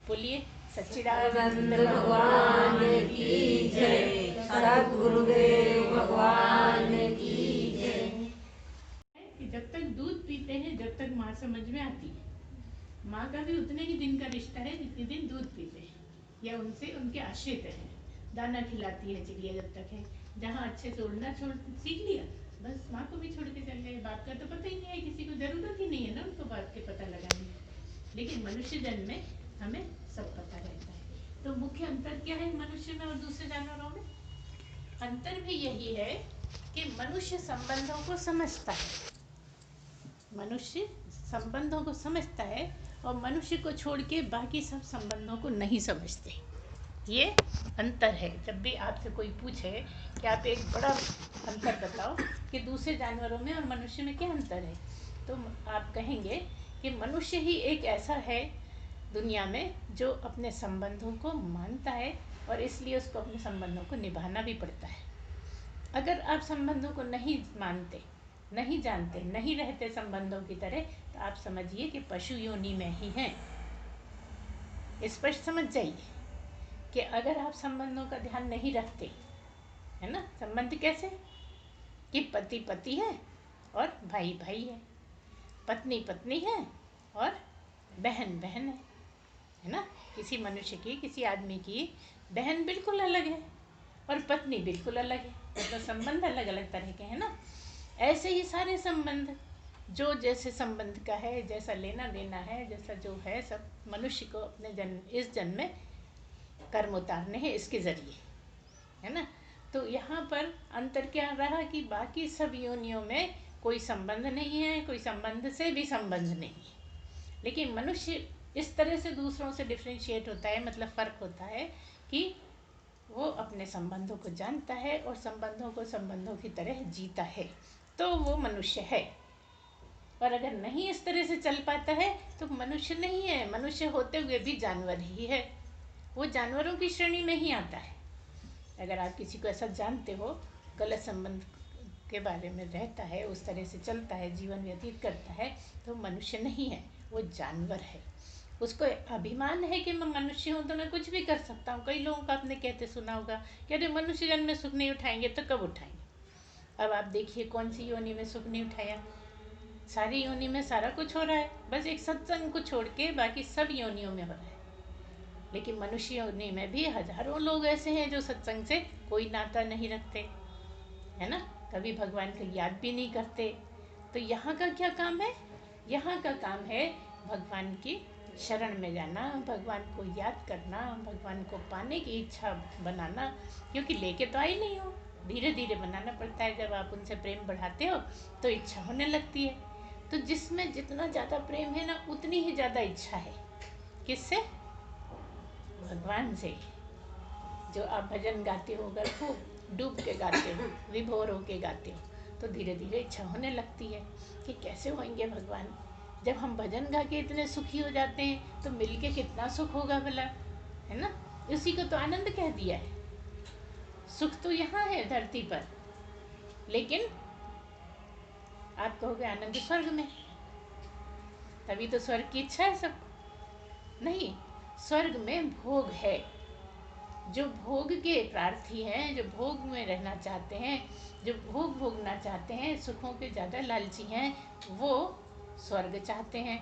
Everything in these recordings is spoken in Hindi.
बोलिए सच्चिदानंद आनंद भगवान की जय। सद्गुरुदेव भगवान की जय। कि जब तक दूध पीते हैं जब तक माँ समझ में आती है। माँ का भी उतने ही दिन का रिश्ता है जितने दिन दूध पीते हैं या उनसे उनके आश्रित है। दाना खिलाती है चिड़िया जब तक है, जहाँ अच्छे से उड़ना छोड़ सीख लिया बस माँ को भी छोड़ के चल गए। बाप का तो पता ही नहीं है, किसी को जरूरत ही नहीं है ना उनको बाप के पता लगाने की। लेकिन मनुष्य जन्म में हमें सब पता रहता है। तो मुख्य अंतर क्या है मनुष्य में और दूसरे जानवरों में? अंतर भी यही है कि मनुष्य संबंधों को समझता है। मनुष्य संबंधों को समझता है और मनुष्य को छोड़ के बाकी सब संबंधों को नहीं समझते। ये अंतर है। जब भी आपसे कोई पूछे कि आप एक बड़ा अंतर बताओ कि दूसरे जानवरों में और मनुष्य में क्या अंतर है, तो आप कहेंगे कि मनुष्य ही एक ऐसा है दुनिया में जो अपने संबंधों को मानता है और इसलिए उसको अपने संबंधों को निभाना भी पड़ता है। अगर आप संबंधों को नहीं मानते, नहीं जानते, नहीं रहते संबंधों की तरह, तो आप समझिए कि पशु योनि में ही हैं। स्पष्ट समझ जाइए कि अगर आप संबंधों का ध्यान नहीं रखते, है ना, संबंध कैसे कि पति पति है और भाई भाई है, पत्नी पत्नी है और बहन बहन है ना। किसी मनुष्य की, किसी आदमी की बहन बिल्कुल अलग है और पत्नी बिल्कुल अलग है, मतलब संबंध अलग अलग तरह के हैं ना। ऐसे ही सारे संबंध जो जैसे संबंध का है, जैसा लेना देना है, जैसा जो है, सब मनुष्य को अपने जन्म, इस जन्म में कर्म उतारने हैं इसके जरिए, है ना। तो यहाँ पर अंतर क्या रहा कि बाकी सब योनियों में कोई संबंध नहीं है, कोई संबंध से भी संबंध नहीं है। लेकिन मनुष्य इस तरह से दूसरों से डिफ्रेंशिएट होता है, मतलब फ़र्क होता है कि वो अपने संबंधों को जानता है और संबंधों को संबंधों की तरह जीता है, तो वो मनुष्य है। और अगर नहीं इस तरह से चल पाता है तो मनुष्य नहीं है, मनुष्य होते हुए भी जानवर ही है, वो जानवरों की श्रेणी में ही आता है। अगर आप किसी को ऐसा जानते हो, गलत संबंध के बारे में रहता है, उस तरह से चलता है, जीवन व्यतीत करता है, तो मनुष्य नहीं है, वो जानवर है। उसको अभिमान है कि मैं मनुष्य हूँ तो मैं कुछ भी कर सकता हूँ। कई लोगों का आपने कहते सुना होगा कि अरे मनुष्य जन्म में सुख नहीं उठाएंगे तो कब उठाएंगे। अब आप देखिए कौन सी योनि में सुख नहीं उठाया, सारी योनि में सारा कुछ हो रहा है, बस एक सत्संग को छोड़ के बाकी सब योनियों में हो रहा है। लेकिन मनुष्य योनि में भी हजारों लोग ऐसे हैं जो सत्संग से कोई नाता नहीं रखते, है ना, कभी भगवान को याद भी नहीं करते। तो यहाँ का क्या काम है? यहाँ का काम है भगवान की शरण में जाना, भगवान को याद करना, भगवान को पाने की इच्छा बनाना, क्योंकि लेके तो आई नहीं हो, धीरे धीरे बनाना पड़ता है। जब आप उनसे प्रेम बढ़ाते हो तो इच्छा होने लगती है। तो जिसमें जितना ज़्यादा प्रेम है ना, उतनी ही ज़्यादा इच्छा है। किससे? भगवान से। जो आप भजन गाते हो, अगर खूब डूब के गाते हो, विभोर होके गाते हो, तो धीरे धीरे इच्छा होने लगती है कि कैसे होंगे भगवान। जब हम भजन गा के इतने सुखी हो जाते हैं तो मिल के कितना सुख होगा भला, है ना। उसी को तो आनंद कह दिया है। सुख तो यहाँ है धरती पर, लेकिन आप कहोगे आनंद स्वर्ग में, तभी तो स्वर्ग की इच्छा है सबको। नहीं, स्वर्ग में भोग है। जो भोग के प्रार्थी हैं, जो भोग में रहना चाहते हैं, जो भोग भोगना चाहते हैं, सुखों के ज़्यादा लालची हैं, वो स्वर्ग चाहते हैं।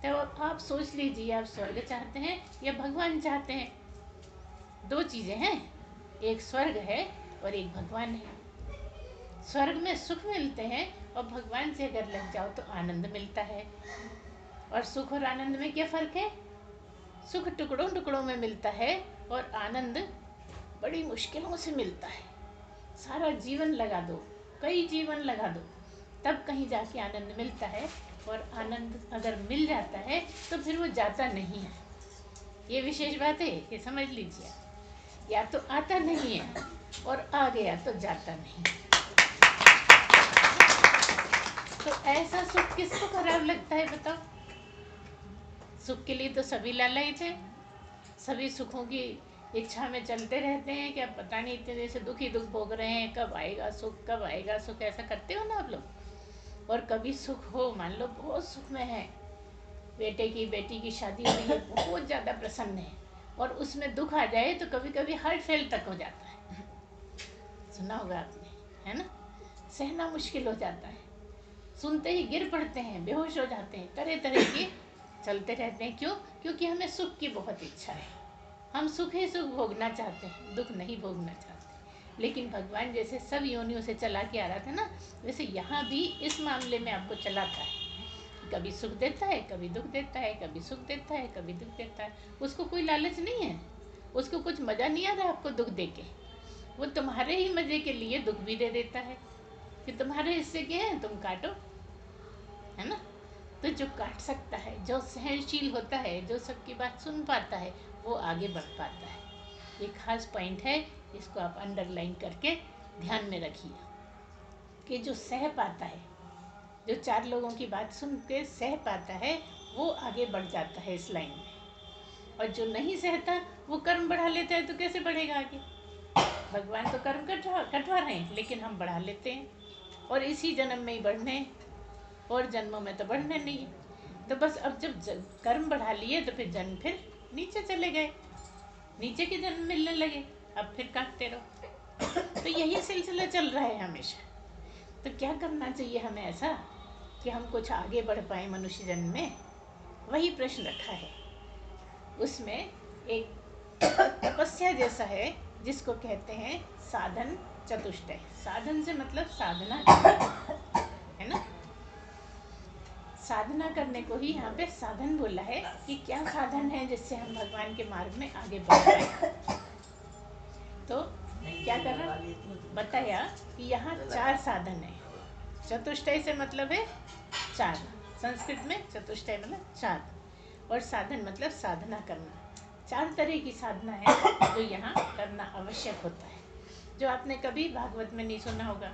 तो आप सोच लीजिए, आप स्वर्ग चाहते हैं या भगवान चाहते हैं? दो चीज़ें हैं, एक स्वर्ग है और एक भगवान है। स्वर्ग में सुख मिलते हैं और भगवान से अगर लग जाओ तो आनंद मिलता है। और सुख और आनंद में क्या फ़र्क है? सुख टुकड़ों टुकड़ों में मिलता है और आनंद बड़ी मुश्किलों से मिलता है। सारा जीवन लगा दो, कई जीवन लगा दो, तब कहीं जाके आनंद मिलता है। और आनंद अगर मिल जाता है तो फिर वो जाता नहीं है। ये विशेष बात है कि समझ लीजिए, या तो आता नहीं है और आ गया तो जाता नहीं। तो ऐसा सुख किसको खराब लगता है बताओ? सुख के लिए तो सभी लालच है, सभी सुखों की इच्छा में चलते रहते हैं कि अब पता नहीं इतने देर से दुख ही दुख भोग रहे हैं, कब आएगा सुख, कब आएगा सुख। ऐसा करते हो ना आप लोग। और कभी सुख हो, मान लो बहुत सुख में है, बेटे की बेटी की शादी हुई है, बहुत ज़्यादा प्रसन्न है, और उसमें दुख आ जाए तो कभी कभी हार्ट फेल तक हो जाता है। सुना होगा आपने, है ना? सहना मुश्किल हो जाता है, सुनते ही गिर पड़ते हैं, बेहोश हो जाते हैं, तरह तरह के चलते रहते हैं। क्यों? क्योंकि हमें सुख की बहुत इच्छा है, हम सुख ही सुख भोगना चाहते हैं, दुख नहीं भोगना चाहते। लेकिन भगवान जैसे सब योनियों से चला के आ रहा था ना, वैसे यहाँ भी इस मामले में आपको चलाता है। कभी सुख देता है, कभी दुख देता है, कभी सुख देता है, कभी दुख देता है। उसको कोई लालच नहीं है, उसको कुछ मज़ा नहीं आ रहा आपको दुख दे के। वो तुम्हारे ही मज़े के लिए दुख भी दे देता है कि तुम्हारे हिस्से के हैं, तुम काटो, है ना? तो जो काट सकता है, जो सहनशील होता है, जो सबकी बात सुन पाता है, वो आगे बढ़ पाता है। ये खास पॉइंट है, इसको आप अंडरलाइन करके ध्यान में रखिए कि जो सह पाता है, जो 4 लोगों की बात सुन के सह पाता है, वो आगे बढ़ जाता है इस लाइन में। और जो नहीं सहता, वो कर्म बढ़ा लेता है, तो कैसे बढ़ेगा आगे? भगवान तो कर्म कटवा रहे हैं, लेकिन हम बढ़ा लेते हैं, और इसी जन्म में ही बढ़ने, और जन्मों में तो बढ़ने नहीं है। तो बस अब जब कर्म बढ़ा लिए तो फिर जन्म फिर नीचे चले गए, नीचे के जन्म मिलने लगे, अब फिर काटते रहो। तो यही सिलसिला चल रहा है हमेशा। तो क्या करना चाहिए हमें ऐसा कि हम कुछ आगे बढ़ पाए मनुष्य जन्म में? वही प्रश्न रखा है। उसमें एक तपस्या जैसा है, जिसको कहते हैं साधन चतुष्टय। साधन से मतलब साधना करना, है ना? साधना करने को ही यहाँ पे साधन बोला है कि क्या साधन है जिससे हम भगवान के मार्ग में आगे बढ़ पाए। तो क्या करना बताया कि यहाँ 4 साधन है। चतुष्टय से मतलब है 4, संस्कृत में चतुष्टय मतलब 4, और साधन मतलब साधना करना। 4 तरह की साधना है जो यहाँ करना आवश्यक होता है, जो आपने कभी भागवत में नहीं सुना होगा,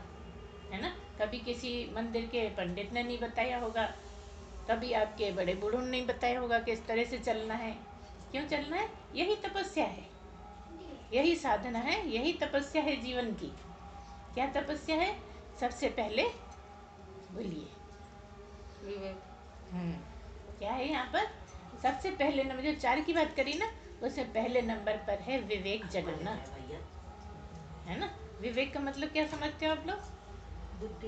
है ना? कभी किसी मंदिर के पंडित ने नहीं बताया होगा, कभी आपके बड़े बूढ़ों ने नहीं बताया होगा कि इस तरह से चलना है। क्यों चलना है? यही तपस्या है, यही साधना है, यही तपस्या है जीवन की। क्या तपस्या है? सबसे पहले बोलिए, विवेक। क्या है यहाँ पर? सबसे पहले नंबर, जो 4 की बात करी ना, उसमें पहले नंबर पर है विवेक जगाना, है ना? विवेक का मतलब क्या समझते हो आप लोग? बुद्धि।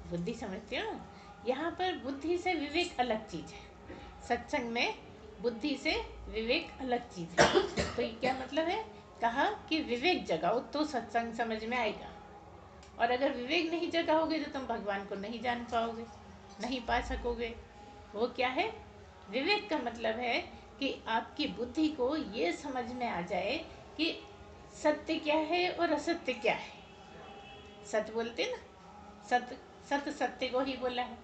बुद्धि समझते हो ना? यहाँ पर बुद्धि से विवेक अलग चीज है। सत्संग में बुद्धि से विवेक अलग चीज है। तो ये क्या मतलब है? कहा कि विवेक जगाओ तो सत्संग समझ में आएगा, और अगर विवेक नहीं जगाओगे तो तुम भगवान को नहीं जान पाओगे, नहीं पा सकोगे। वो क्या है? विवेक का मतलब है कि आपकी बुद्धि को ये समझ में आ जाए कि सत्य क्या है और असत्य क्या है। सत्य बोलते ना, सत्य सत्य सत्य को ही बोला है,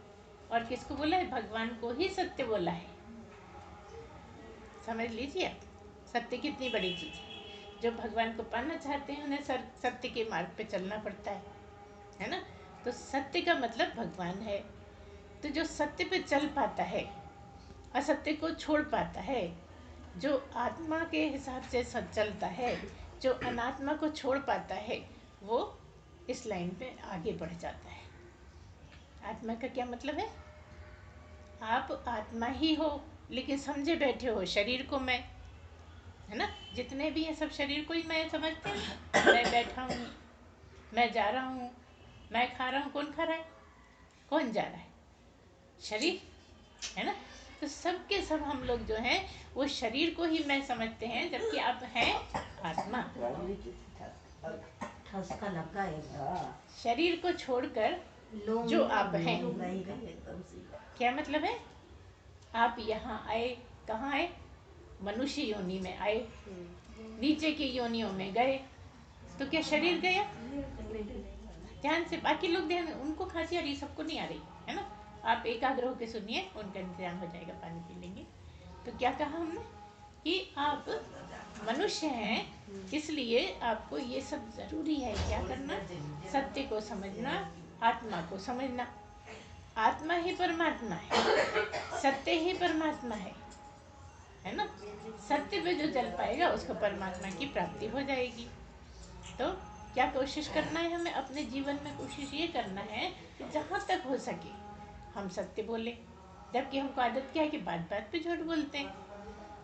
और किसको बोला है? भगवान को ही सत्य बोला है। समझ लीजिए आप, सत्य कितनी बड़ी चीज है। जो भगवान को पाना चाहते हैं उन्हें सत्य के मार्ग पे चलना पड़ता है ना? तो सत्य का मतलब भगवान है। तो जो सत्य पे चल पाता है, असत्य को छोड़ पाता है, जो आत्मा के हिसाब से चलता है, जो अनात्मा को छोड़ पाता है, वो इस लाइन पे आगे बढ़ जाता है। आत्मा का क्या मतलब है? आप आत्मा ही हो, लेकिन समझे बैठे हो शरीर को मैं, है ना? जितने भी हैं सब शरीर को ही मैं समझते हैं। मैं बैठा हूँ, मैं जा रहा हूँ, मैं खा रहा हूँ। कौन खा रहा है? कौन जा रहा है? शरीर, है ना? तो सब के सब हम लोग जो हैं वो शरीर को ही मैं समझते हैं, जबकि आप हैं आत्मा। ठसका लगा है। शरीर को छोड़कर जो आप हैं, क्या मतलब है? आप यहाँ आए, कहाँ आए? मनुष्य योनि में आए, नीचे की योनियों में गए, तो क्या शरीर गया? ध्यान से, बाकी लोग ध्यान, उनको खांसी आ रही, सबको नहीं आ रही, है ना? आप एकाग्र होकर सुनिए, उनका इंतजाम हो जाएगा, पानी पी लेंगे। तो क्या कहा हमने कि आप मनुष्य हैं, इसलिए आपको ये सब जरूरी है। क्या करना? सत्य को समझना, आत्मा को समझना। आत्मा ही परमात्मा है, सत्य ही परमात्मा है ना? सत्य पे जो चल पाएगा उसको परमात्मा की प्राप्ति हो जाएगी। तो क्या कोशिश करना है हमें अपने जीवन में? कोशिश ये करना है कि जहाँ तक हो सके हम सत्य बोले, जबकि हमको आदत क्या है कि बात बात पे झूठ बोलते हैं।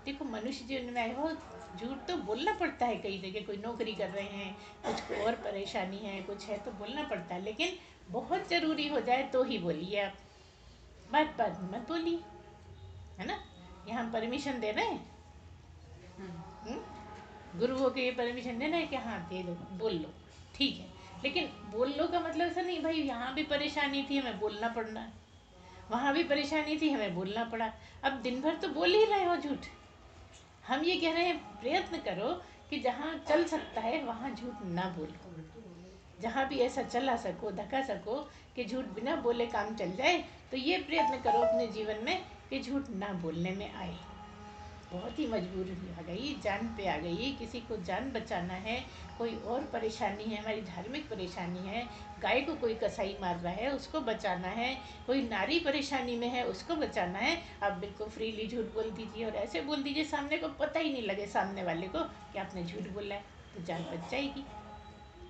देखो मनुष्य जीवन में आए हो, झूठ तो बोलना पड़ता है। कई जगह कोई नौकरी कर रहे हैं, कुछ को और परेशानी है, कुछ है तो बोलना पड़ता है, लेकिन बहुत ज़रूरी हो जाए तो ही बोलिए आप, बात बात में मत बोलिए, है ना। यहाँ हम परमिशन दे रहे हैं, गुरुओं के ये परमिशन देना है कि हाँ दे दो, बोल लो, ठीक है। लेकिन बोल लो का मतलब ऐसा नहीं भाई यहाँ भी परेशानी थी हमें बोलना पड़ना, वहाँ भी परेशानी थी हमें बोलना पड़ा। अब दिन भर तो बोल ही रहे हो झूठ। हम ये कह रहे हैं प्रयत्न करो कि जहाँ चल सकता है वहाँ झूठ ना बोलो, जहाँ भी ऐसा चला सको धका सको कि झूठ बिना बोले काम चल जाए, तो ये प्रयत्न करो अपने जीवन में कि झूठ ना बोलने में आए। बहुत ही मजबूरी आ गई, जान पे आ गई, किसी को जान बचाना है, कोई और परेशानी है, हमारी धार्मिक परेशानी है, गाय को कोई कसाई मार रहा है उसको बचाना है, कोई नारी परेशानी में है उसको बचाना है, आप बिल्कुल फ्रीली झूठ बोल दीजिए और ऐसे बोल दीजिए सामने को पता ही नहीं लगे, सामने वाले को कि आपने झूठ बोला है, तो जान बच जाएगी।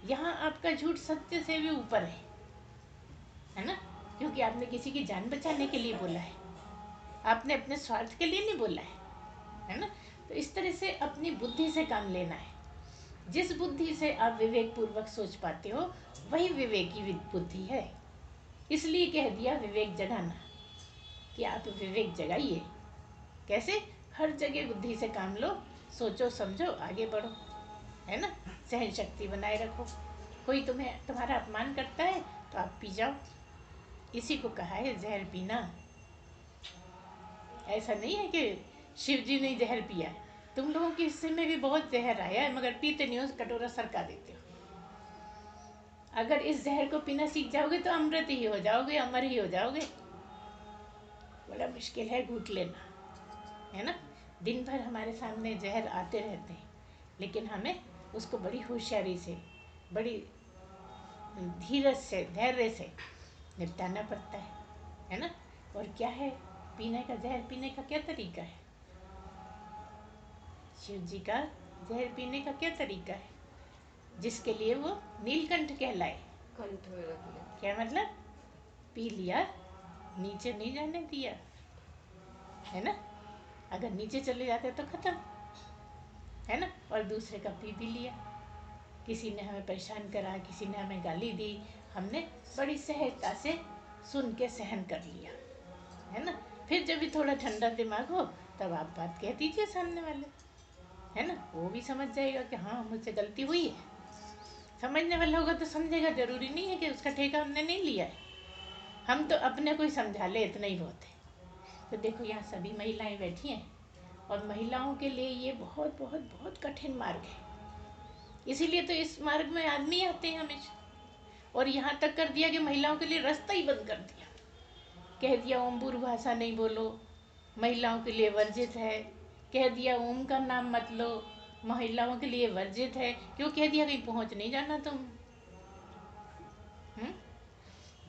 यहाँ आपका झूठ सत्य से भी ऊपर है ना, क्योंकि आपने किसी की जान बचाने के लिए बोला है, आपने अपने स्वार्थ के लिए नहीं बोला है ना। तो इस तरह से अपनी बुद्धि से काम लेना है। जिस बुद्धि से आप विवेक पूर्वक सोच पाते हो वही विवेकी बुद्धि है। इसलिए कह दिया विवेक जगाना, कि आप विवेक जगाइए। कैसे? हर जगह बुद्धि से काम लो, सोचो समझो आगे बढ़ो, है ना। सहन शक्ति बनाए रखो। कोई तुम्हारा अपमान करता है तो आप पी जाओ, इसी को कहा है जहर पीना। ऐसा नहीं है कि शिव जी ने जहर पिया, तुम लोगों के हिस्से में भी बहुत जहर आया है मगर पीते नहीं हो, कटोरा सरका देते हो। अगर इस जहर को पीना सीख जाओगे तो अमृत ही हो जाओगे, अमर ही हो जाओगे। बड़ा मुश्किल है घूट लेना, है ना। दिन भर हमारे सामने जहर आते रहते हैं, लेकिन हमें उसको बड़ी होशियारी से, बड़ी धीरज से, धैर्य से निपटाना पड़ता है ना। और क्या है पीने का, जहर पीने का क्या तरीका है? शिव जी का जहर पीने का क्या तरीका है, जिसके लिए वो नीलकंठ कहलाए। कंठ में रख ले। क्या मतलब? पी लिया, नीचे नहीं जाने दिया, है ना। अगर नीचे चले जाते तो खत्म, है ना। और दूसरे का पी भी लिया, किसी ने हमें परेशान करा, किसी ने हमें गाली दी, हमने बड़ी सहजता से सुन के सहन कर लिया, है ना। फिर जब भी थोड़ा ठंडा दिमाग हो तब आप बात कह दीजिए सामने वाले, है ना। वो भी समझ जाएगा कि हाँ मुझसे गलती हुई है। समझने वाला होगा तो समझेगा, जरूरी नहीं है कि उसका ठेका हमने नहीं लिया है। हम तो अपने को ही समझा ले, इतना ही बहुत है। तो देखो यहाँ सभी महिलाएं बैठी हैं, और महिलाओं के लिए ये बहुत बहुत बहुत कठिन मार्ग है। इसीलिए तो इस मार्ग में आदमी आते हैं हमेशा। और यहाँ तक कर दिया कि महिलाओं के लिए रास्ता ही बंद कर दिया, कह दिया ओम बुर भाषा नहीं बोलो, महिलाओं के लिए वर्जित है। कह दिया ओम का नाम मत लो, महिलाओं के लिए वर्जित है। क्यों कह दिया? कहीं पहुंच नहीं जाना तुम।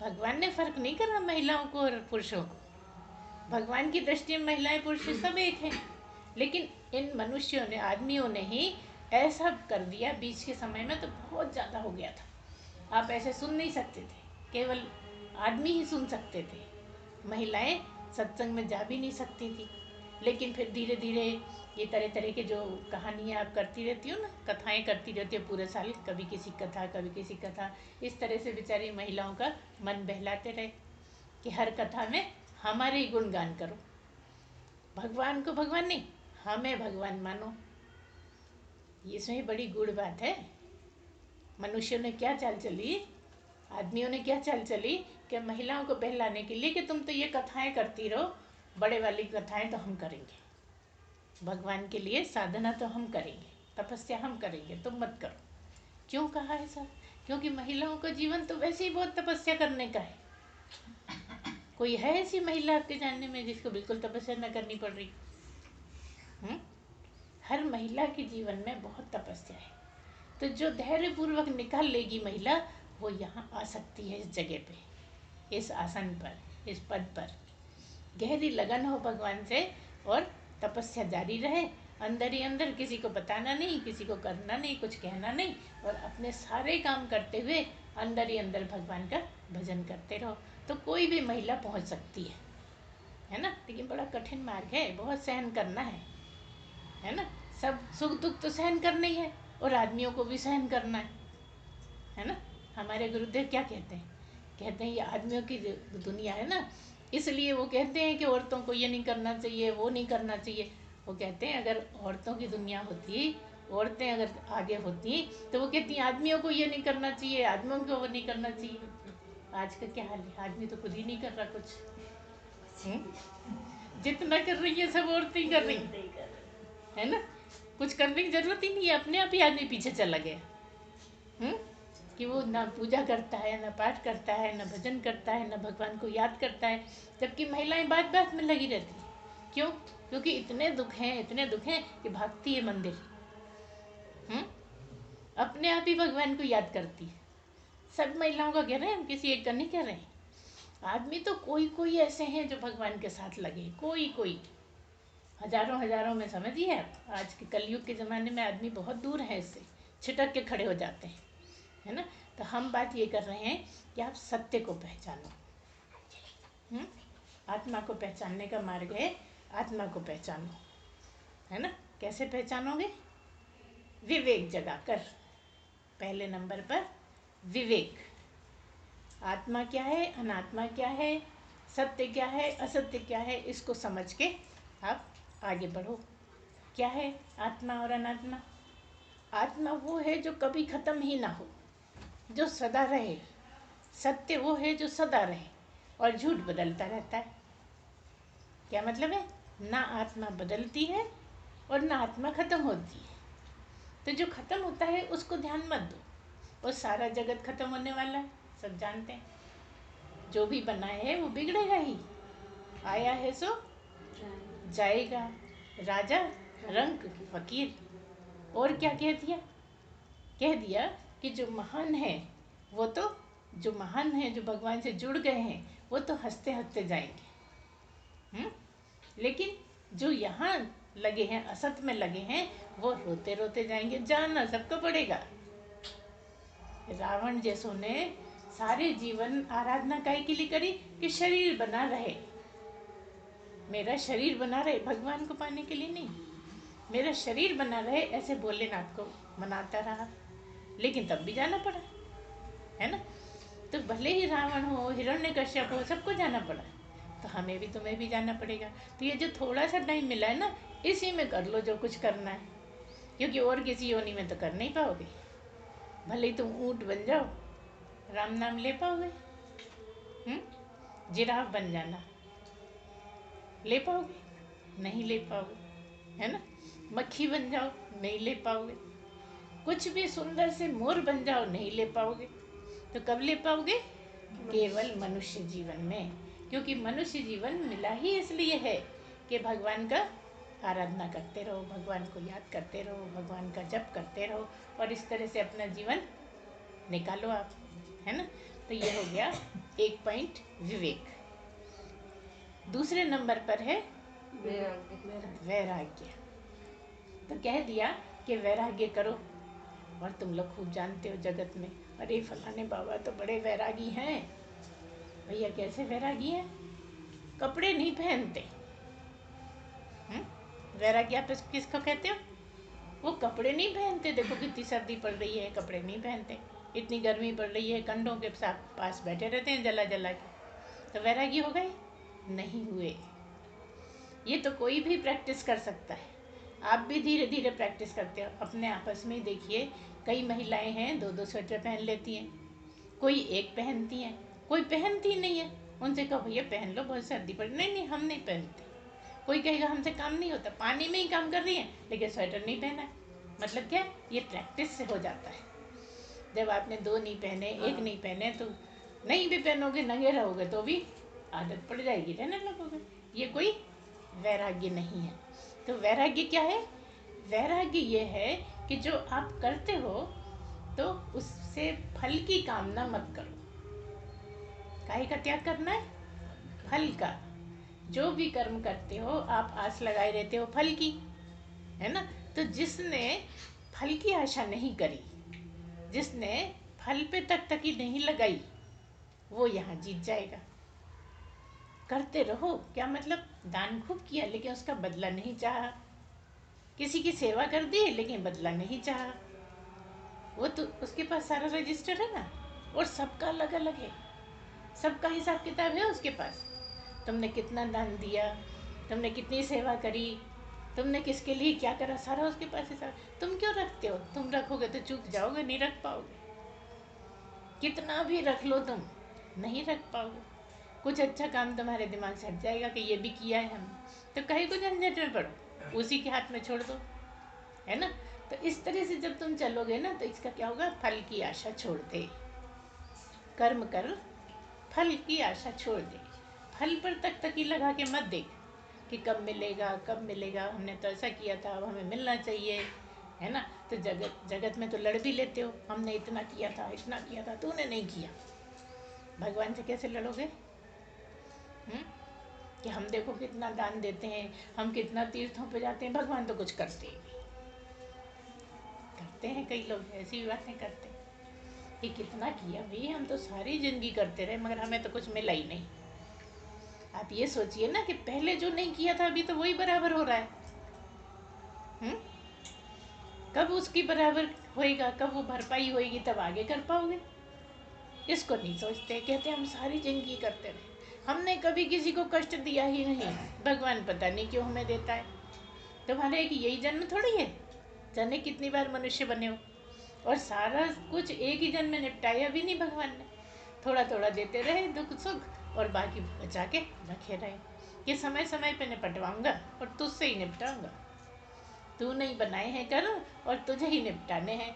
भगवान ने फर्क नहीं करा महिलाओं को और पुरुषों को। भगवान की दृष्टि में महिलाएं पुरुष सब एक हैं, लेकिन इन मनुष्यों ने, आदमियों ने ही ऐसा कर दिया। बीच के समय में तो बहुत ज़्यादा हो गया था, आप ऐसे सुन नहीं सकते थे, केवल आदमी ही सुन सकते थे, महिलाएं सत्संग में जा भी नहीं सकती थी। लेकिन फिर धीरे धीरे ये तरह तरह के जो कहानियाँ आप करती रहती हो ना, कथाएं करती रहती हो पूरे साल, कभी किसी कथा कभी किसी कथा, इस तरह से बेचारी महिलाओं का मन बहलाते रहे कि हर कथा में हमारे ही गुणगान करो, भगवान को भगवान नहीं, हमें भगवान मानो। इसमें बड़ी गूढ़ बात है। मनुष्यों ने क्या चाल चली, आदमियों ने क्या चाल चली कि महिलाओं को बहलाने के लिए कि तुम तो ये कथाएं करती रहो, बड़े वाली कथाएं तो हम करेंगे, भगवान के लिए साधना तो हम करेंगे, तपस्या हम करेंगे, तुम मत करो। क्यों कहा ऐसा? क्योंकि महिलाओं का जीवन तो वैसे ही बहुत तपस्या करने का है। कोई है ऐसी महिला आपके जानने में जिसको बिल्कुल तपस्या न करनी पड़ रही? हर महिला के जीवन में बहुत तपस्या है। तो जो धैर्य पूर्वक निकाल लेगी महिला, वो यहाँ आ सकती है, इस जगह पे, इस आसन पर, इस पद पर। गहरी लगन हो भगवान से और तपस्या जारी रहे, अंदर ही अंदर, किसी को बताना नहीं, किसी को करना नहीं, कुछ कहना नहीं, और अपने सारे काम करते हुए अंदर ही अंदर भगवान का भजन करते रहो, तो कोई भी महिला पहुंच सकती है। है ना। लेकिन बड़ा कठिन मार्ग है, बहुत सहन करना है ना। सब सुख दुख तो सहन करना ही है, और आदमियों को भी सहन करना है ना। हमारे गुरुदेव क्या कहते हैं ये आदमियों की दुनिया है ना, इसलिए वो कहते हैं कि औरतों को ये नहीं करना चाहिए, वो नहीं करना चाहिए। वो कहते हैं अगर औरतों की दुनिया होती, औरतें अगर आगे होती, तो वो कहती हैं आदमियों को ये नहीं करना चाहिए, आदमियों को वो नहीं करना चाहिए। आज का क्या हाल है, आदमी तो खुद ही नहीं कर रहा कुछ। जितना कर रही है सब औरतें ही कर रही है ना। कुछ करने की जरूरत ही नहीं है, अपने आप ही आदमी पीछे चला गया। कि वो ना पूजा करता है, ना पाठ करता है, ना भजन करता है, ना भगवान को याद करता है, जबकि महिलाएं बात बात में लगी रहती हैं। क्यों? क्योंकि इतने दुख हैं कि भागती है मंदिर। अपने आप ही भगवान को याद करती है। सब महिलाओं का कह रहे हैं, हम किसी एक का नहीं कह रहे हैं। आदमी तो कोई कोई ऐसे हैं जो भगवान के साथ लगे, कोई कोई, हजारों हजारों में समझिए आप। आज के कलयुग के ज़माने में आदमी बहुत दूर है इससे, छिटक के खड़े हो जाते हैं, है ना। तो हम बात ये कर रहे हैं कि आप सत्य को पहचानो। आत्मा को पहचानने का मार्ग है, आत्मा को पहचानो, है ना। कैसे पहचानोगे? विवेक जगाकर। पहले नंबर पर विवेक। आत्मा क्या है, अनात्मा क्या है, सत्य क्या है, असत्य क्या है, इसको समझ के आप आगे बढ़ो। क्या है आत्मा और अनात्मा? आत्मा वो है जो कभी खत्म ही ना हो, जो सदा रहे। सत्य वो है जो सदा रहे, और झूठ बदलता रहता है। क्या मतलब है? ना आत्मा बदलती है और ना आत्मा खत्म होती है। तो जो खत्म होता है उसको ध्यान मत दो, और सारा जगत खत्म होने वाला है, सब जानते हैं। जो भी बनाए है वो बिगड़ेगा ही, आया है सो जाएगा, राजा रंग फकीर। और क्या कह दिया? कह दिया कि जो महान है वो तो, जो महान है, जो भगवान से जुड़ गए हैं, वो तो हंसते हंसते जाएंगे। लेकिन जो यहाँ लगे हैं, असत में लगे हैं, वो रोते रोते जाएंगे। जानना सबको पड़ेगा। रावण जैसों ने सारे जीवन आराधना काय के लिए करी कि शरीर बना रहे, मेरा शरीर बना रहे, भगवान को पाने के लिए नहीं। मेरा शरीर बना रहे ऐसे भोलेनाथ को मनाता रहा, लेकिन तब भी जाना पड़ा, है ना। तो भले ही रावण हो, हिरण्यकश्यप हो, सबको जाना पड़ा, तो हमें भी, तुम्हें भी जाना पड़ेगा। तो ये जो थोड़ा सा टाइम मिला है ना, इसी में कर लो जो कुछ करना है, क्योंकि और किसी योनि में तो कर नहीं पाओगे। भले ही तुम ऊँट बन जाओ, राम नाम ले पाओगे? जिराफ बन जाना, ले पाओगे? नहीं ले पाओगे, है ना। मक्खी बन जाओ, नहीं ले पाओगे। कुछ भी सुंदर से मोर बन जाओ, नहीं ले पाओगे। तो कब ले पाओगे? केवल मनुष्य जीवन में। क्योंकि मनुष्य जीवन मिला ही इसलिए है कि भगवान का आराधना करते रहो, भगवान को याद करते रहो, भगवान का जप करते रहो, और इस तरह से अपना जीवन निकालो आप, है ना। तो ये हो गया एक पॉइंट, विवेक। दूसरे नंबर पर है वैराग्य। तो कह दिया कि वैराग्य करो। और तुम लोग खूब जानते हो जगत में, अरे फलाने बाबा तो बड़े वैरागी हैं। भैया कैसे वैरागी हैं? कपड़े नहीं पहनते। वैरागी आप किसको कहते हो? वो कपड़े नहीं पहनते। देखो कितनी सर्दी पड़ रही है, कपड़े नहीं पहनते। इतनी गर्मी पड़ रही है, कंडों के पास बैठे रहते हैं जला जला के। तो वैरागी हो गए? नहीं हुए। ये तो कोई भी प्रैक्टिस कर सकता है। आप भी धीरे धीरे प्रैक्टिस करते हो, अपने आपस में देखिए। कई महिलाएं हैं 2-2 स्वेटर पहन लेती हैं, कोई एक पहनती हैं, कोई पहनती नहीं है। उनसे कहो भैया पहन लो, बहुत सर्दी पड़, नहीं नहीं हम नहीं पहनते। कोई कहेगा हमसे काम नहीं होता, पानी में ही काम कर रही है लेकिन स्वेटर नहीं पहना है। मतलब क्या? ये प्रैक्टिस से हो जाता है। जब आपने 2 नहीं पहने, एक नहीं पहने, तो नहीं भी पहनोगे, नंगे रहोगे तो भी आदत पड़ जाएगी, रहने लगोगे। ये कोई वैराग्य नहीं है। तो वैराग्य क्या है? वैराग्य ये है कि जो आप करते हो तो उससे फल की कामना मत करो। काहे का त्याग करना है? फल का। जो भी कर्म करते हो आप आस लगाए रहते हो फल की, है ना। तो जिसने फल की आशा नहीं करी, जिसने फल पे तक तकी नहीं लगाई, वो यहाँ जीत जाएगा। करते रहो। क्या मतलब, दान खूब किया लेकिन उसका बदला नहीं चाहा, किसी की सेवा कर दी लेकिन बदला नहीं चाहा, वो तो उसके पास सारा रजिस्टर है ना, और सबका अलग अलग है, सबका हिसाब किताब है उसके पास। तुमने कितना दान दिया, तुमने कितनी सेवा करी, तुमने किसके लिए क्या करा, सारा उसके पास हिसाब। तुम क्यों रखते हो? तुम रखोगे तो चूक जाओगे, नहीं रख पाओगे। कितना भी रख लो तुम, नहीं रख पाओगे। कुछ अच्छा काम तुम्हारे दिमाग से हट जाएगा कि ये भी किया है हमने, तो कहीं को झंझट में पड़ो, उसी के हाथ में छोड़ दो, है ना। तो इस तरह से जब तुम चलोगे ना, तो इसका क्या होगा, फल की आशा छोड़ दे। कर्म कर, फल की आशा छोड़ दे। फल पर तक लगा के मत देख कि कब मिलेगा कब मिलेगा, हमने तो ऐसा किया था, अब हमें मिलना चाहिए, है ना। तो जगत जगत में तो लड़ भी लेते हो, हमने इतना किया था इतना किया था, तूने नहीं किया। भगवान से कैसे लड़ोगे? कि हम देखो कितना दान देते हैं, हम कितना तीर्थों पे जाते हैं, भगवान तो कुछ करते ही नहीं। करते हैं कई लोग ऐसी भी बातें करते हैं कि कितना किया भाई, हम तो सारी जिंदगी करते रहे मगर हमें तो कुछ मिला ही नहीं। आप ये सोचिए ना कि पहले जो नहीं किया था अभी तो वही बराबर हो रहा है। कब उसकी बराबर होएगा, कब वो भरपाई होएगी, तब आगे कर पाओगे। इसको नहीं सोचते, कहते हम सारी जिंदगी करते रहे, हमने कभी किसी को कष्ट दिया ही नहीं, भगवान पता नहीं क्यों हमें देता है। तुम्हारे एक यही जन्म थोड़ी है, जाने कितनी बार मनुष्य बने हो, और सारा कुछ एक ही जन्म में निपटाया भी नहीं भगवान ने। थोड़ा थोड़ा देते रहे दुख सुख, और बाकी बचा के रखे रहे कि समय समय पे निपटवाऊंगा और तुझसे ही निपटाऊंगा। तू नहीं बनाए हैं कर्म और तुझे ही निपटाने हैं,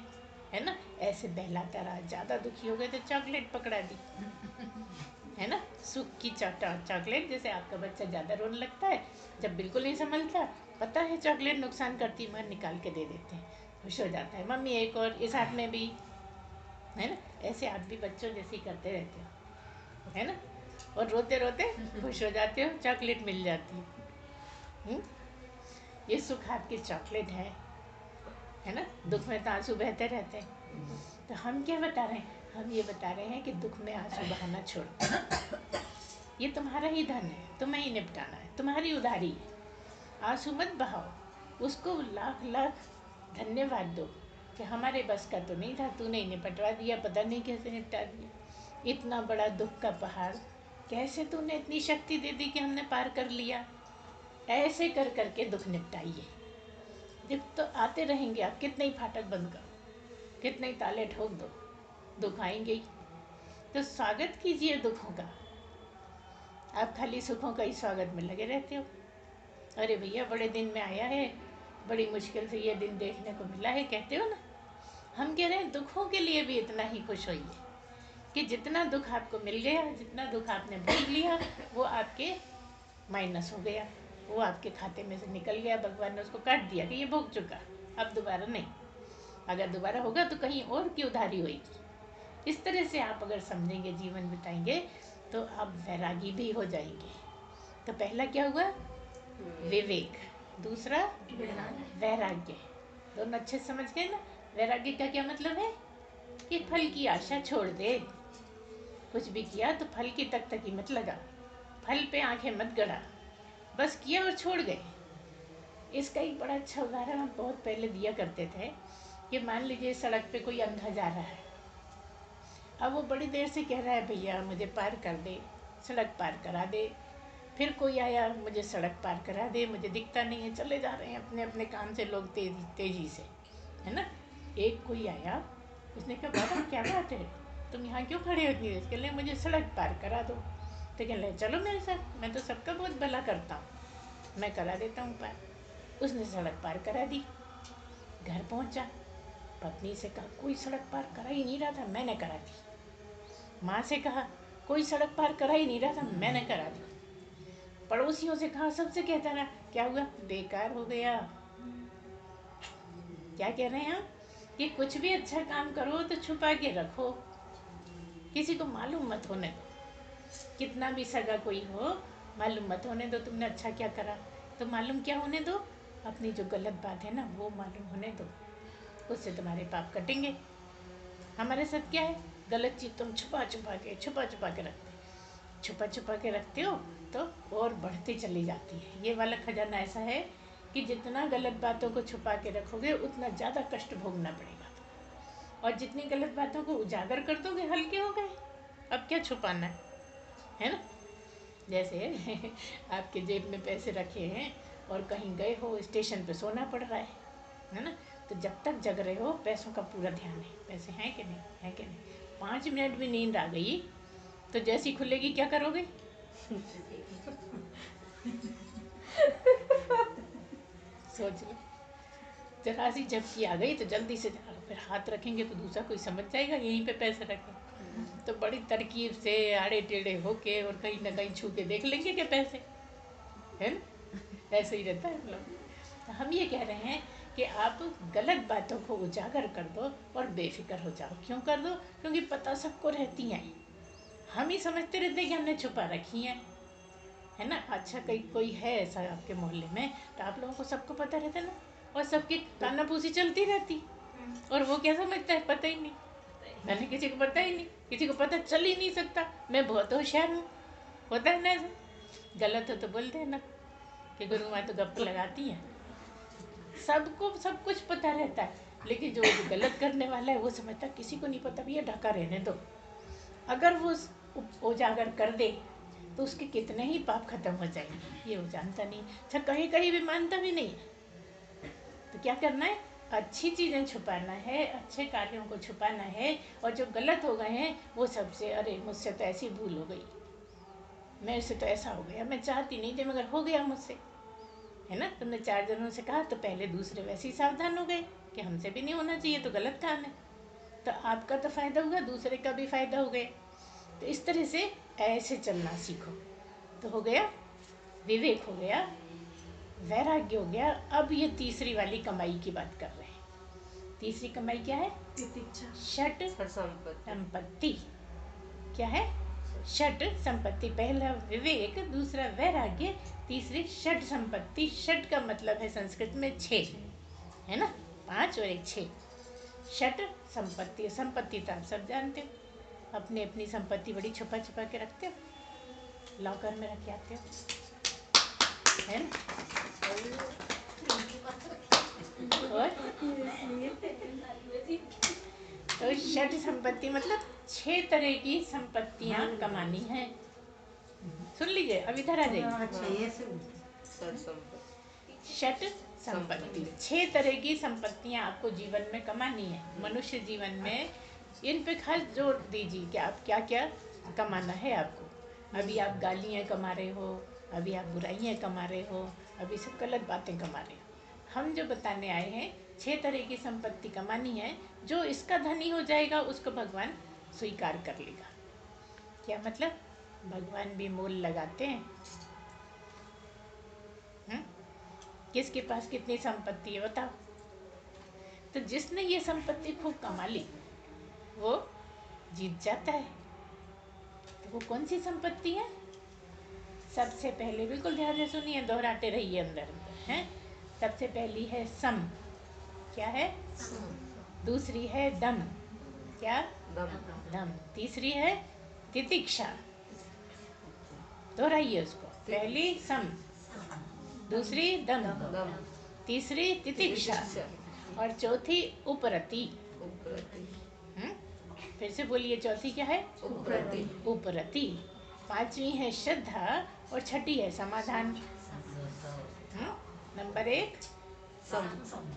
है ना। ऐसे बहलाता रहा, ज़्यादा दुखी हो गए तो चॉकलेट पकड़ा दी, है ना। सुख की चॉकलेट, जैसे आपका बच्चा ज़्यादा रोने लगता है, जब बिल्कुल नहीं संभलता, पता है चॉकलेट नुकसान करती है, मगर निकाल के दे देते हैं, खुश हो जाता है, मम्मी एक और, इस हाथ में भी, है ना। ऐसे आप भी बच्चों जैसे ही करते रहते हो, है ना, और रोते रोते खुश हो जाते हो, चॉकलेट मिल जाती है। ये सुख आपकी चॉकलेट है ना। दुख में तो आंसू बहते रहते हैं। तो हम क्या बता रहे हैं, हम ये बता रहे हैं कि दुख में आंसू बहाना छोड़ो, ये तुम्हारा ही धन है, तुम्हें ही निपटाना है, तुम्हारी उधारी है। आंसू मत बहाओ, उसको लाख लाख धन्यवाद दो कि हमारे बस का तो नहीं था, तूने ही निपटवा दिया, पता नहीं कैसे निपटा दिया। इतना बड़ा दुख का पहाड़ कैसे तूने इतनी शक्ति दे दी कि हमने पार कर लिया। ऐसे कर करके दुख निपटाइए। दुख तो आते रहेंगे, आप कितने ही फाटक बंद करो, कितने ही ताले ठोक दो, दुख आएंगे ही। तो स्वागत कीजिए दुखों का। आप खाली सुखों का ही स्वागत में लगे रहते हो। अरे भैया बड़े दिन में आया है, बड़ी मुश्किल से ये दिन देखने को मिला है, कहते हो ना। हम कह रहे हैं दुखों के लिए भी इतना ही खुश होइए कि जितना दुख आपको मिल गया, जितना दुख आपने भोग लिया, वो आपके माइनस हो गया, वो आपके खाते में से निकल गया, भगवान ने उसको काट दिया कि ये भोग चुका, अब दोबारा नहीं। अगर दोबारा होगा तो कहीं और की उधारी होगी। इस तरह से आप अगर समझेंगे, जीवन बिताएंगे, तो आप वैरागी भी हो जाएंगे। तो पहला क्या हुआ, विवेक, दूसरा वैराग्य। दोनों अच्छे समझ गए ना। वैराग्य का क्या मतलब है कि फल की आशा छोड़ दे। कुछ भी किया तो फल की तक मत लगा, फल पे आंखें मत गड़ा, बस किया और छोड़ गए। इसका एक बड़ा अच्छा उदाहरण हम बहुत पहले दिया करते थे कि मान लीजिए सड़क पे कोई अंधा जा रहा है, अब वो बड़ी देर से कह रहा है भैया मुझे पार कर दे, सड़क पार करा दे। फिर कोई आया, मुझे सड़क पार करा दे, मुझे दिखता नहीं है, चले जा रहे हैं अपने अपने काम से लोग तेजी तेजी से, है ना। एक कोई आया, उसने कहा बाबा क्या बात है, तुम यहाँ क्यों खड़े हो इतनी देर? कह ले मुझे सड़क पार करा दो। तो कह ले चलो मेरे साथ, मैं तो सबका बहुत भला करता हूँ, मैं करा देता हूँ पार। उसने सड़क पार करा दी, घर पहुँचा, पत्नी से कहा कोई सड़क पार करा ही नहीं रहा था, मैंने करा दी। माँ से कहा कोई सड़क पार करा ही नहीं रहा था, मैंने करा दी। पड़ोसियों से कहा, सबसे कहता रहा, क्या हुआ, बेकार हो गया। क्या कह रहे हैं आप कि कुछ भी अच्छा काम करो तो छुपा के रखो, किसी को मालूम मत होने दो। कितना भी सगा कोई हो, मालूम मत होने दो तुमने अच्छा क्या करा। तो मालूम क्या होने दो, अपनी जो गलत बात है ना वो मालूम होने दो, उससे तुम्हारे पाप कटेंगे। हमारे साथ क्या है, गलत चीज़ तुम छुपा छुपा के रखते, छुपा छुपा के रखते हो, तो और बढ़ती चली जाती है। ये वाला खजाना ऐसा है कि जितना गलत बातों को छुपा के रखोगे उतना ज़्यादा कष्ट भोगना पड़ेगा तुमको, और जितनी गलत बातों को उजागर कर दोगे हल्के हो गए, अब क्या छुपाना है ना। जैसे आपके जेब में पैसे रखे हैं और कहीं गए हो, स्टेशन पे सोना पड़ रहा है ना, तो जब तक जग रहे हो पैसों का पूरा ध्यान है, पैसे हैं कि नहीं, है कि नहीं। 5 मिनट भी नींद आ गई तो जैसी खुलेगी क्या करोगे? सोच लो, जरा सी झपकी आ गई तो जल्दी से फिर हाथ रखेंगे तो दूसरा कोई समझ जाएगा यहीं पे पैसे रखे, तो बड़ी तरकीब से आड़े टेढ़े होके और कहीं ना कहीं छू के देख लेंगे कि पैसे है ना। ऐसे ही रहता है हम लोग। तो हम ये कह रहे हैं कि आप गलत बातों को उजागर कर दो और बेफिक्र हो जाओ। क्यों कर दो? क्योंकि पता सबको रहती हैं, हम ही समझते रहते हैं कि हमने छुपा रखी हैं, है ना। अच्छा कोई है ऐसा आपके मोहल्ले में तो आप लोगों को सबको पता रहता है ना, और सबकी कानाफूसी चलती रहती, और वो क्या समझता है पता ही नहीं, मैंने किसी को पता ही नहीं, किसी को पता चल ही नहीं सकता, मैं बहुत होशियार हूँ। होता है ना ऐसा, गलत हो तो बोल देना कि गुरु माँ तो गप लगाती हैं। सबको सब कुछ पता रहता है, लेकिन जो गलत करने वाला है वो समझता है किसी को नहीं पता, भैया ढका रहने दो। अगर वो उजागर कर दे तो उसके कितने ही पाप खत्म हो जाएंगे, ये वो जानता नहीं। अच्छा कहीं कहीं भी मानता भी नहीं है, तो क्या करना है? अच्छी चीज़ें छुपाना है, अच्छे कार्यों को छुपाना है, और जो गलत हो गए हैं वो सबसे, अरे मुझसे तो ऐसी भूल हो गई, मेरे से तो ऐसा हो गया, मैं चाहती नहीं थी मगर हो गया मुझसे, है ना। तुमने 4 जनों से कहा तो पहले दूसरे वैसे ही सावधान हो गए कि हमसे भी नहीं होना चाहिए, तो गलत काम है, तो आपका तो फ़ायदा हुआ, दूसरे का भी फ़ायदा हो गया। तो इस तरह से ऐसे चलना सीखो, तो हो गया विवेक, हो गया वैराग्य, हो गया। अब ये तीसरी वाली कमाई की बात कर रहे हैं। तीसरी कमाई क्या है? षट संपत्ति। क्या है? षट संपत्ति। पहला विवेक, दूसरा वैराग्य, तीसरी षट संपत्ति। षट का मतलब है संस्कृत में 6, है ना, 5 और 1 6। षट संपत्ति। संपत्ति तो आप सब जानते हो, अपनी अपनी संपत्ति बड़ी छुपा छुपा के रखते हो, लॉकर में रख के आते हो, है ना। और तो षट संपत्ति मतलब 6 तरह की संपत्तियां कमानी है। सुन लीजिए, अब इधर आ जाइए। षट संपत्ति, 6 तरह की संपत्तियां आपको जीवन में कमानी है, मनुष्य जीवन में। इन पे खास जोर दीजिए कि आप क्या क्या कमाना है आपको। अभी आप गालियाँ कमा रहे हो, अभी आप बुराइयाँ कमा रहे हो, अभी सब गलत बातें कमा रहे हो। हम जो बताने आए हैं 6 तरह की संपत्ति कमानी है, जो इसका धनी हो जाएगा उसको भगवान स्वीकार कर लेगा। क्या मतलब? भगवान भी मोल लगाते हैं। किसके पास कितनी संपत्ति है बताओ? तो जिसने ये संपत्ति खूब कमा ली वो जीत जाता है। तो वो कौन सी संपत्ति है? सबसे पहले, बिल्कुल ध्यान से सुनिए, दोहराते रहिए अंदर अंदर, हैं। सबसे पहली है सम। क्या है? दूसरी है दम। क्या? दम। तीसरी है तितिक्षा। दोहराइए उसको, पहली सम, दूसरी दम, तीसरी तितिक्षा, और चौथी उपरति। फिर से बोलिए, चौथी क्या है? उपरति। पांचवी है श्रद्धा, और छठी है समाधान। नंबर 1 सम,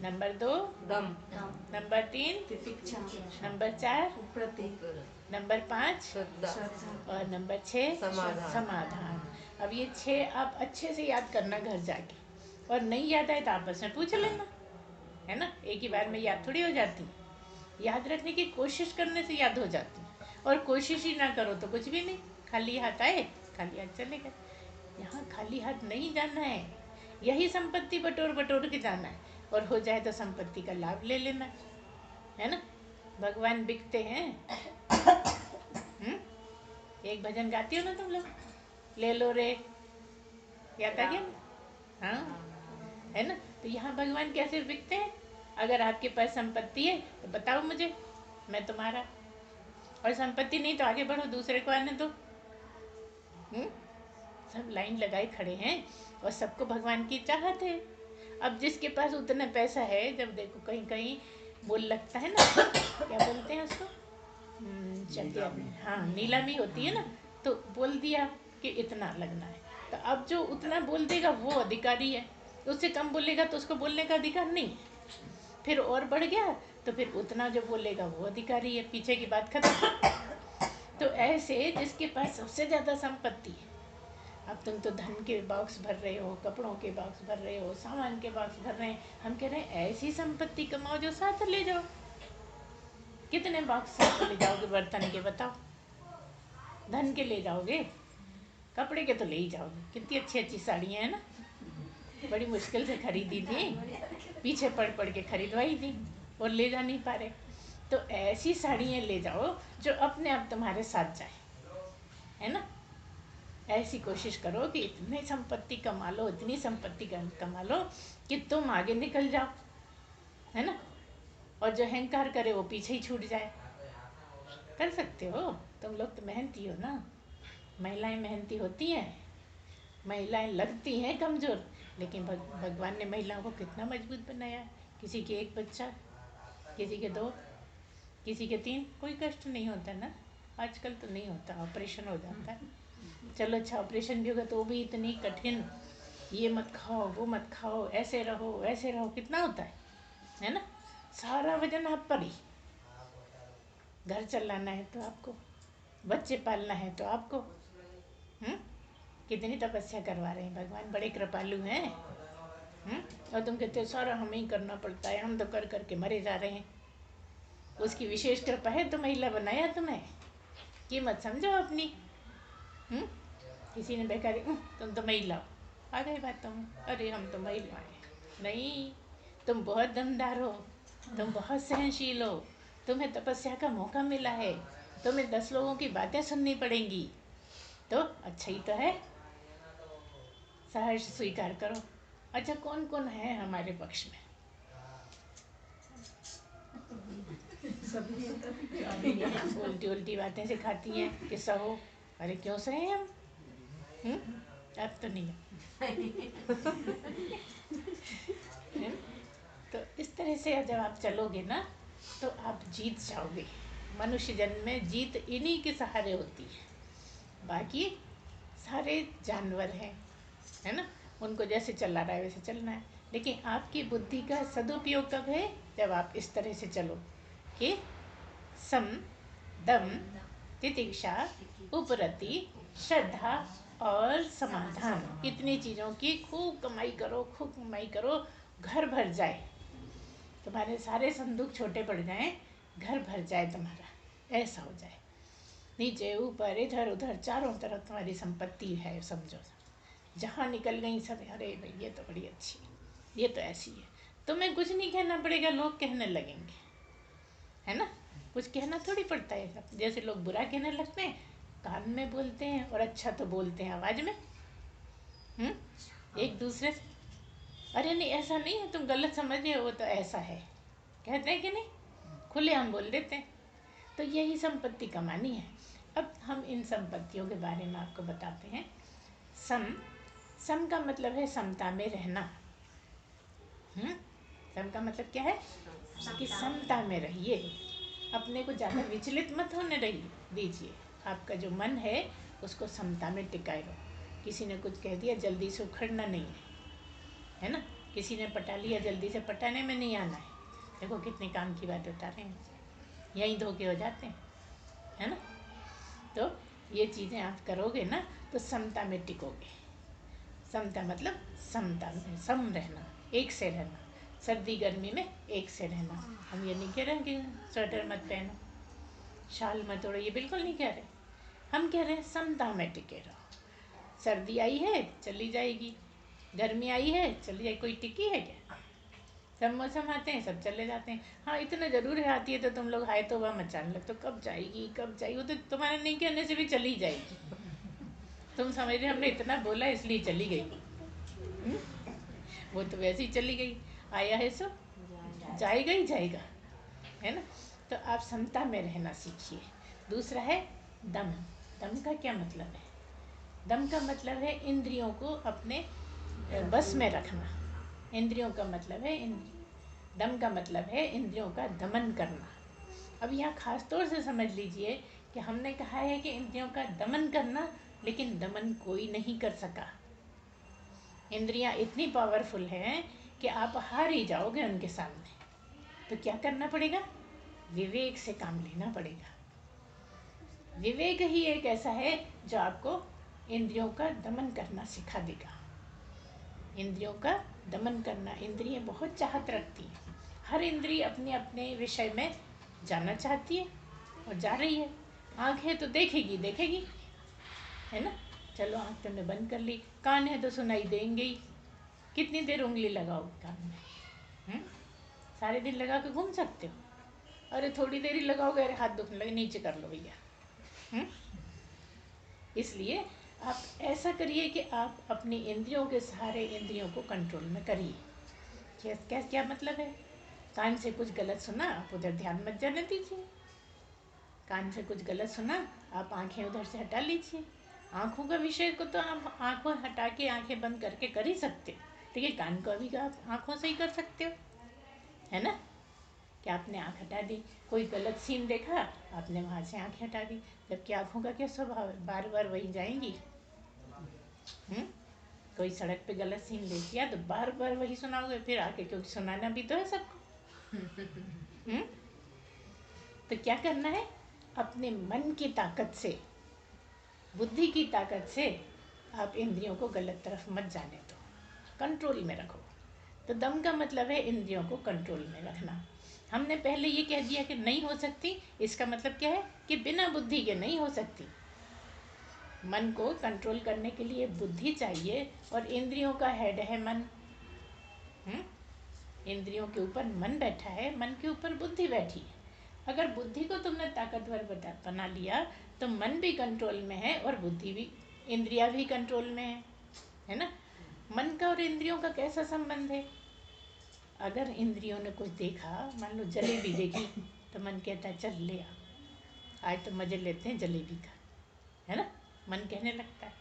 नंबर 2 दम, नंबर 3 तितिक्षा, नंबर 4 प्रति, नंबर 5 श्रद्धा, और नंबर 6 समाधान। अब ये 6 आप अच्छे से याद करना घर जाके, और नहीं याद आए तो आपस में पूछ लेना, है ना। एक ही बार में याद थोड़ी हो जाती, याद रखने की कोशिश करने से याद हो जाती, और कोशिश ही ना करो तो कुछ भी नहीं। खाली हाथ आए, खाली हाथ चले गए। यहाँ खाली हाथ नहीं जाना है, यही संपत्ति बटोर बटोर के जाना है, और हो जाए तो संपत्ति का लाभ ले लेना, है ना। भगवान बिकते हैं। एक भजन गाती हो ना तुम लोग, ले लो रे, याद आ गया ना? हाँ, है ना। तो यहाँ भगवान कैसे बिकते हैं? अगर आपके पास संपत्ति है तो बताओ मुझे, मैं तुम्हारा, और संपत्ति नहीं तो आगे बढ़ो, दूसरे को आने दो। सब लाइन लगाए खड़े हैं और सबको भगवान की चाहत है। अब जिसके पास उतना पैसा है, जब देखो कहीं कहीं बोल लगता है ना, क्या बोलते हैं उसको, शब्द याद नहीं, हाँ नीलामी होती है ना, तो बोल दिया कि इतना लगना है, तो अब जो उतना बोल देगा वो अधिकारी है, उससे कम बोलेगा तो उसको बोलने का अधिकार नहीं है। फिर और बढ़ गया तो फिर उतना जो बोलेगा वो अधिकारी है, पीछे की बात खत्म। तो ऐसे जिसके पास सबसे ज़्यादा संपत्ति है, अब तुम तो धन के बॉक्स भर रहे हो, कपड़ों के बॉक्स भर रहे हो, सामान के बॉक्स भर रहे हैं, हम कह रहे हैं ऐसी संपत्ति कमाओ जो साथ ले जाओ। कितने बॉक्स साथ ले जाओगे बर्तन के, बताओ? धन के ले जाओगे, कपड़े के तो ले ही जाओगे। कितनी अच्छी अच्छी साड़ियाँ हैं ना, बड़ी मुश्किल से खरीदी थी, पीछे पड़ पड़ के खरीदवाई थी और ले जा नहीं पा रहे। तो ऐसी साड़ियाँ ले जाओ जो अपने आप तुम्हारे साथ जाए, है ना। ऐसी कोशिश करो कि इतनी संपत्ति कमा लो, इतनी संपत्ति कमा लो कि तुम आगे निकल जाओ, है ना। और जो अहंकार करे वो पीछे ही छूट जाए। कर सकते हो, तुम लोग तो मेहनती हो ना, महिलाएं मेहनती होती हैं, महिलाएं लगती हैं कमज़ोर, लेकिन भगवान ने महिलाओं को कितना मजबूत बनाया है। किसी के एक बच्चा, किसी के 2, किसी के 3, कोई कष्ट नहीं होता ना। आजकल तो नहीं होता, ऑपरेशन हो जाता है। चलो अच्छा, ऑपरेशन भी होगा तो वो भी इतनी कठिन, ये मत खाओ, वो मत खाओ, ऐसे रहो ऐसे रहो, कितना होता है ना। सारा वजन आप पर ही। घर चलाना है तो आपको, बच्चे पालना है तो आपको, कितनी तपस्या करवा रहे हैं भगवान, बड़े कृपालु हैं। और तुम कहते हो सारा हमें ही करना पड़ता है, हम तो कर करके मरे जा रहे हैं। उसकी विशेष कृपा है तो महिला बनाया तुम्हें, कीमत समझो अपनी। किसी ने बेकारी तुम तो महिला हो, आ गई बातों में, अरे हम तो महिला हैं। नहीं, तुम बहुत दमदार हो, तुम बहुत सहनशील हो, तुम्हें तपस्या का मौका मिला है, तुम्हें 10 लोगों की बातें सुननी पड़ेंगी, तो अच्छा ही तो है। सहर्ष स्वीकार करो। अच्छा, कौन कौन है हमारे पक्ष में? उल्टी उल्टी बातें सिखाती हैं कि सहो। अरे क्यों सहे हम? अब तो नहीं है। तो इस तरह से जब आप चलोगे ना तो आप जीत जाओगे। मनुष्य जन्म में जीत इन्हीं के सहारे होती है। बाकी सारे जानवर हैं, है ना, उनको जैसे चला रहा है वैसे चलना है। लेकिन आपकी बुद्धि का सदुपयोग कब है? जब आप इस तरह से चलो कि सम, दम, तितिक्षा, उपरति, श्रद्धा और समाधान, इतनी चीज़ों की खूब कमाई करो, खूब कमाई करो, घर भर जाए, तुम्हारे सारे संदूक छोटे पड़ जाएं, घर भर जाए तुम्हारा, ऐसा हो जाए। नीचे ऊपर इधर उधर चारों तरफ तुम्हारी संपत्ति है, समझो। जहाँ निकल गई सब, अरे भाई ये तो बड़ी अच्छी, ये तो ऐसी है। तुम्हें कुछ नहीं कहना पड़ेगा, लोग कहने लगेंगे, है ना। कुछ कहना थोड़ी पड़ता है। सब जैसे लोग बुरा कहने लगते हैं, कान में बोलते हैं, और अच्छा तो बोलते हैं आवाज़ में, एक दूसरे से। अरे नहीं ऐसा नहीं है, तुम गलत समझ रहे हो, वो तो ऐसा है, कहते हैं कि नहीं, खुले हम बोल देते हैं। तो यही संपत्ति कमानी है। अब हम इन संपत्तियों के बारे में आपको बताते हैं। सम का मतलब है समता में रहना। सम का मतलब क्या है? कि समता में रहिए, अपने को ज़्यादा विचलित मत होने दीजिए। आपका जो मन है उसको समता में टिकाए रहो। किसी ने कुछ कह दिया, जल्दी से उखड़ना नहीं है ना। किसी ने पटा लिया, जल्दी से पटाने में नहीं आना है। देखो कितने काम की बात बता रहे हैं, यहीं धोखे हो जाते हैं, है ना। तो ये चीज़ें आप करोगे ना तो समता में टिकोगे। समता मतलब समता में सम रहना, एक से रहना, सर्दी गर्मी में एक से रहना। हम ये नहीं कह रहे कि स्वेटर मत पहनो, शाल मत ओढ़ो, ये बिल्कुल नहीं कह रहे। हम कह रहे हैं समता में टिके रहो। सर्दी आई है चली जाएगी, गर्मी आई है चली जाएगी, कोई टिकी है क्या? सब मौसम आते हैं, सब चले जाते हैं। हाँ इतना ज़रूर है, आती है तो तुम लोग हाय तो वह मचाने लगते, तो कब जाएगी कब जाएगी, वो तो तुम्हारे नहीं कहने से भी चली जाएगी। तुम समझ रहे हमने इतना बोला इसलिए चली गई, वो तो वैसे ही चली गई। आया है सो जाएगा ही जाएगा, है ना। तो आप समता में रहना सीखिए। दूसरा है दम। दम का क्या मतलब है? दम का मतलब है इंद्रियों को अपने बस में रखना। इंद्रियों का मतलब है दम का मतलब है इंद्रियों का दमन करना। अब यहाँ खास तौर से समझ लीजिए कि हमने कहा है कि इंद्रियों का दमन करना, लेकिन दमन कोई नहीं कर सका। इंद्रियां इतनी पावरफुल हैं कि आप हार ही जाओगे उनके सामने। तो क्या करना पड़ेगा? विवेक से काम लेना पड़ेगा। विवेक ही एक ऐसा है जो आपको इंद्रियों का दमन करना सिखा देगा। इंद्रियों का दमन करना, इंद्रियां बहुत चाहत रखती हैं। हर इंद्रिय अपने अपने विषय में जाना चाहती है और जा रही है। आँखें तो देखेगी देखेगी, है ना। चलो आँख तुमने बंद कर ली, कान है तो सुनाई देंगे ही। कितनी देर उंगली लगाओगे कान में? सारे दिन लगा के घूम सकते हो? अरे थोड़ी देर ही लगाओगे, अरे हाथ दुखने लगे, नीचे कर लो भैया। इसलिए आप ऐसा करिए कि आप अपनी इंद्रियों के सहारे इंद्रियों को कंट्रोल में करिए। क्या क्या मतलब है? कान से कुछ गलत सुना, आप उधर ध्यान मत जाने दीजिए। कान से कुछ गलत सुना, आप आंखें उधर से हटा लीजिए। आंखों का विषय को तो आप आंखों हटा के आंखें बंद करके कर ही सकते हो, लेकिन कान को भी आप आंखों से ही कर सकते हो, है ना। कि आपने आंख हटा दी, कोई गलत सीन देखा, आपने वहाँ से आंखें हटा दी। जबकि आंखों का क्या स्वभाव है? बार बार वहीं जाएंगी। कोई सड़क पे गलत सीन ले लिया तो बार बार वही सुनाओगे फिर आके, क्योंकि सुनाना भी तो है सबको। तो क्या करना है? अपने मन की ताकत से, बुद्धि की ताकत से आप इंद्रियों को गलत तरफ मत जाने दो, कंट्रोल में रखो। तो दम का मतलब है इंद्रियों को कंट्रोल में रखना। हमने पहले ये कह दिया कि नहीं हो सकती, इसका मतलब क्या है? कि बिना बुद्धि के नहीं हो सकती। मन को कंट्रोल करने के लिए बुद्धि चाहिए, और इंद्रियों का हेड है मन। इंद्रियों के ऊपर मन बैठा है, मन के ऊपर बुद्धि बैठी है। अगर बुद्धि को तुमने ताकतवर बना लिया तो मन भी कंट्रोल में है और बुद्धि भी, इंद्रिया भी कंट्रोल में है ना। मन का और इंद्रियों का कैसा संबंध है? अगर इंद्रियों ने कुछ देखा, मान लो जलेबी देखी, तो मन कहता है चल ले आ, आज तो मजे लेते हैं जलेबी का, है ना। मन कहने लगता है।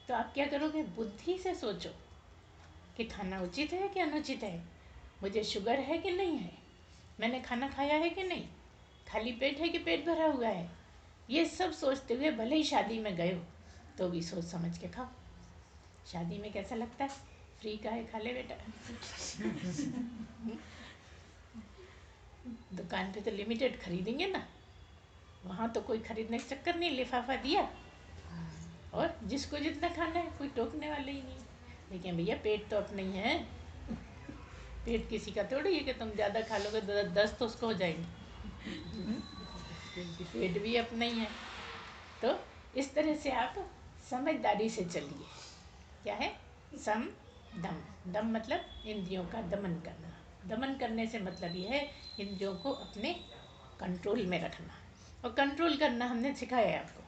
तो आप क्या करोगे? बुद्धि से सोचो कि खाना उचित है कि अनुचित है, मुझे शुगर है कि नहीं है, मैंने खाना खाया है कि नहीं, खाली पेट है कि पेट भरा हुआ है। ये सब सोचते हुए भले ही शादी में गए हो तो भी सोच समझ के खाओ। शादी में कैसा लगता है? फ्री का है, खा ले बेटा। दुकान पे तो लिमिटेड खरीदेंगे ना, वहाँ तो कोई खरीदने का चक्कर नहीं, लिफाफा दिया और जिसको जितना खाना है, कोई टोकने वाले ही नहीं। लेकिन भैया पेट तो अपना ही है, पेट किसी का थोड़ी है कि तुम ज़्यादा खा लोगे 10 तो उसको हो जाएंगे। पेट भी अपना ही है। तो इस तरह से आप समझदारी से चलिए। क्या है? सम दम। दम मतलब इंद्रियों का दमन करना। दमन करने से मतलब ये है इंद्रियों को अपने कंट्रोल में रखना। और कंट्रोल करना हमने सिखाया है आपको,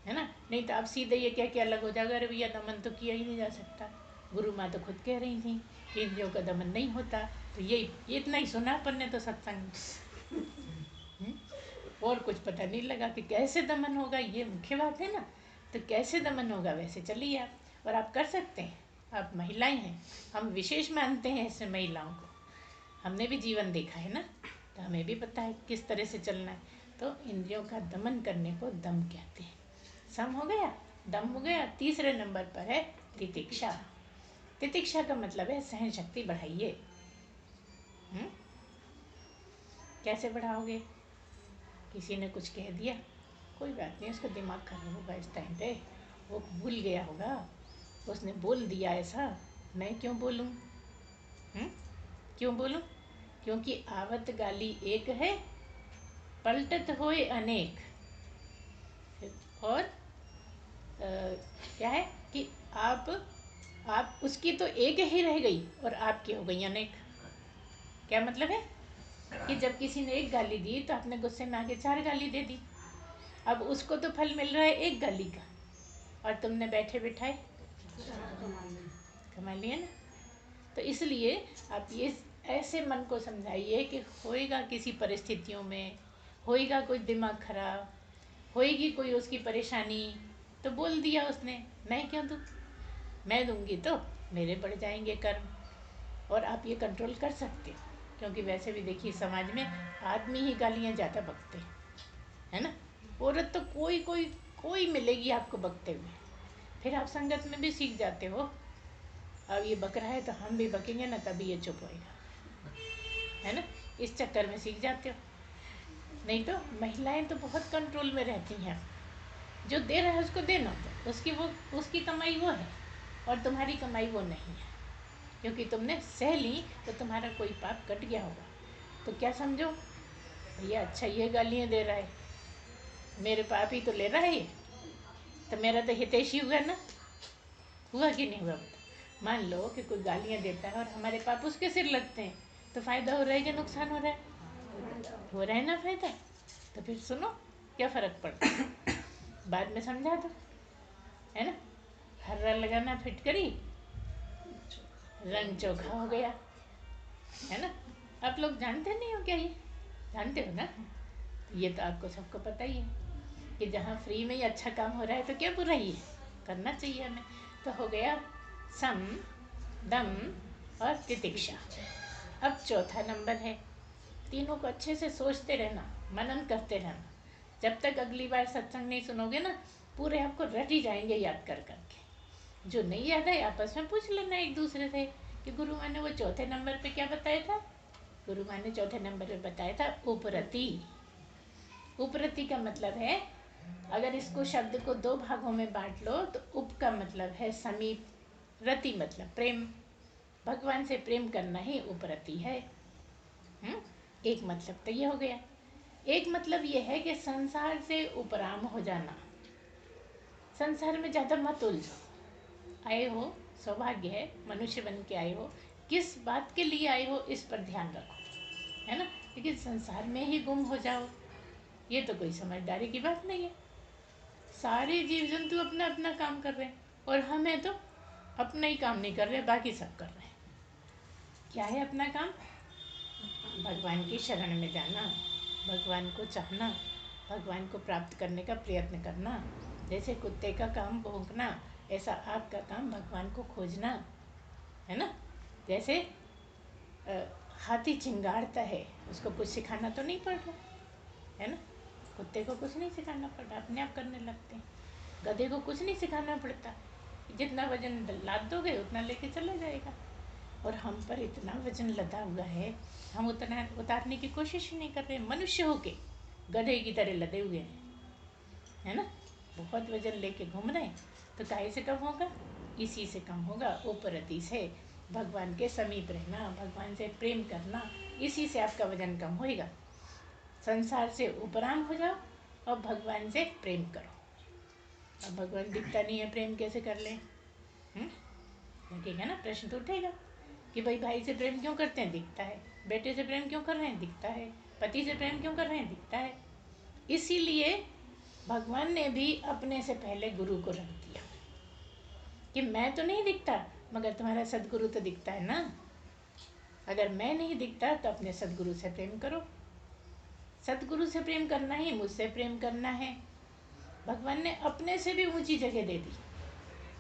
है ना। नहीं तो आप सीधे ये कह के अलग हो जाएगा, अरे भैया दमन तो किया ही नहीं जा सकता। गुरु माँ तो खुद कह रही थी कि इंद्रियों का दमन नहीं होता। तो ये इतना ही सुना अपन ने तो सत्संग, और कुछ पता नहीं लगा कि कैसे दमन होगा, ये मुख्य बात है ना। तो कैसे दमन होगा वैसे चलिए आप, और आप कर सकते हैं। आप महिलाएं हैं, हम विशेष मानते हैं ऐसे महिलाओं को, हमने भी जीवन देखा है ना, तो हमें भी पता है किस तरह से चलना है। तो इंद्रियों का दमन करने को दम कहते हैं। सम हो गया, दम हो गया। तीसरे नंबर पर है तितिक्षा। तितिक्षा का मतलब है सहन शक्ति बढ़ाइए। कैसे बढ़ाओगे? किसी ने कुछ कह दिया, कोई बात नहीं, उसका दिमाग खराब होगा इस टाइम पे, वो भूल गया होगा, उसने बोल दिया ऐसा, मैं क्यों बोलूं? क्यों बोलूं? क्योंकि आवत गाली एक है, पलटत होए अनेक। और क्या है कि आप उसकी तो एक ही रह गई और आपकी हो गई अनेक। क्या मतलब है? कि जब किसी ने एक गाली दी तो आपने गुस्से में आके 4 गाली दे दी। अब उसको तो फल मिल रहा है एक गाली का, और तुमने बैठे बिठाए कमा लिया ना। तो इसलिए आप ये ऐसे मन को समझाइए कि होएगा किसी परिस्थितियों में, होएगा कोई दिमाग खराब, होएगी कोई उसकी परेशानी, तो बोल दिया उसने, मैं क्यों दूँ, मैं दूंगी तो मेरे बढ़ जाएंगे कर्म। और आप ये कंट्रोल कर सकते हो, क्योंकि वैसे भी देखिए समाज में आदमी ही गालियाँ ज़्यादा बकते हैं, है ना। औरत तो कोई कोई कोई मिलेगी आपको बकते हुए, फिर आप संगत में भी सीख जाते हो, अब ये बक रहा है तो हम भी बकेंगे ना, तभी ये चुप होएगा, है ना। इस चक्कर में सीख जाते हो। नहीं तो महिलाएं तो बहुत कंट्रोल में रहती हैं, जो दे रहा है उसको देना दो, उसकी कमाई वो है और तुम्हारी कमाई वो नहीं है, क्योंकि तुमने सह ली तो तुम्हारा कोई पाप कट गया होगा। तो क्या समझो भैया, अच्छा ये गालियाँ दे रहा है, मेरे पाप ही तो ले रहा है ये, तो मेरा तो हितैषी हुआ ना, हुआ कि नहीं हुआ बता। मान लो कि कोई गालियाँ देता है और हमारे पाप उसके सिर लगते हैं, तो फायदा हो रहा है कि नुकसान हो रहा है, हो रहा है ना फायदा। तो फिर सुनो क्या फर्क पड़ता है, बाद में समझा दो, है ना। हर्रा लगाना फिटकरी, रंग चोखा हो गया, है ना। आप लोग जानते नहीं हो क्या, ये जानते हो ना। ये तो आपको सबको पता ही है कि जहाँ फ्री में ही अच्छा काम हो रहा है तो क्या बुराई है, करना चाहिए हमें। तो हो गया सम, दम और तितिक्षा। अब चौथा नंबर है, तीनों को अच्छे से सोचते रहना, मनन करते रहना। जब तक अगली बार सत्संग नहीं सुनोगे ना, पूरे आपको रट ही जाएंगे याद कर करके। जो नहीं याद है आपस में पूछ लेना एक दूसरे से कि गुरु माँ ने वो चौथे नंबर पे क्या बताया था। गुरु माँ ने चौथे नंबर पे बताया था उपरति। उपरति का मतलब है, अगर इसको शब्द को दो भागों में बांट लो तो उप का मतलब है समीप, रति मतलब प्रेम, भगवान से प्रेम करना ही उपरति है। एक मतलब तो ये हो गया। एक मतलब ये है कि संसार से उपराम हो जाना, संसार में ज़्यादा मत उलझो। आए हो, सौभाग्य है, मनुष्य बन के आए हो, किस बात के लिए आए हो इस पर ध्यान रखो, है ना। लेकिन संसार में ही गुम हो जाओ, ये तो कोई समझदारी की बात नहीं है। सारे जीव जंतु अपना अपना काम कर रहे हैं और हमें तो अपना ही काम नहीं कर रहे, बाकी सब कर रहे हैं। क्या है अपना काम? भगवान की शरण में जाना, भगवान को चाहना, भगवान को प्राप्त करने का प्रयत्न करना। जैसे कुत्ते का काम भौंकना, ऐसा आपका काम भगवान को खोजना, है ना। जैसे हाथी चिंगाड़ता है, उसको कुछ सिखाना तो नहीं पड़ रहा, है ना। कुत्ते को कुछ नहीं सिखाना पड़ रहा, अपने आप करने लगते हैं। गधे को कुछ नहीं सिखाना पड़ता, जितना वजन लाद दोगे उतना लेके चला जाएगा। और हम पर इतना वजन लदा हुआ है, हम उतना उतारने की कोशिश ही नहीं कर रहे। मनुष्य होके गधे की तरह लदे हुए हैं, है ना। बहुत वजन लेके घूम रहे हैं, तो काहे से कम होगा? इसी से कम होगा, उपरति से, भगवान के समीप रहना, भगवान से प्रेम करना, इसी से आपका वजन कम होएगा। संसार से उपराम हो जाओ और भगवान से प्रेम करो। अब भगवान दिखता नहीं है, प्रेम कैसे कर लें? लगेगा ना, प्रश्न तो उठेगा कि भाई से प्रेम क्यों करते हैं, दिखता है। बेटे से प्रेम क्यों कर रहे हैं, दिखता है। पति से प्रेम क्यों कर रहे हैं, दिखता है। इसीलिए भगवान ने भी अपने से पहले गुरु को रख दिया कि मैं तो नहीं दिखता, मगर तुम्हारा सदगुरु तो दिखता है ना। अगर मैं नहीं दिखता तो अपने सदगुरु से प्रेम करो। सदगुरु से प्रेम करना ही मुझसे प्रेम करना है। भगवान ने अपने से भी ऊंची जगह दे दी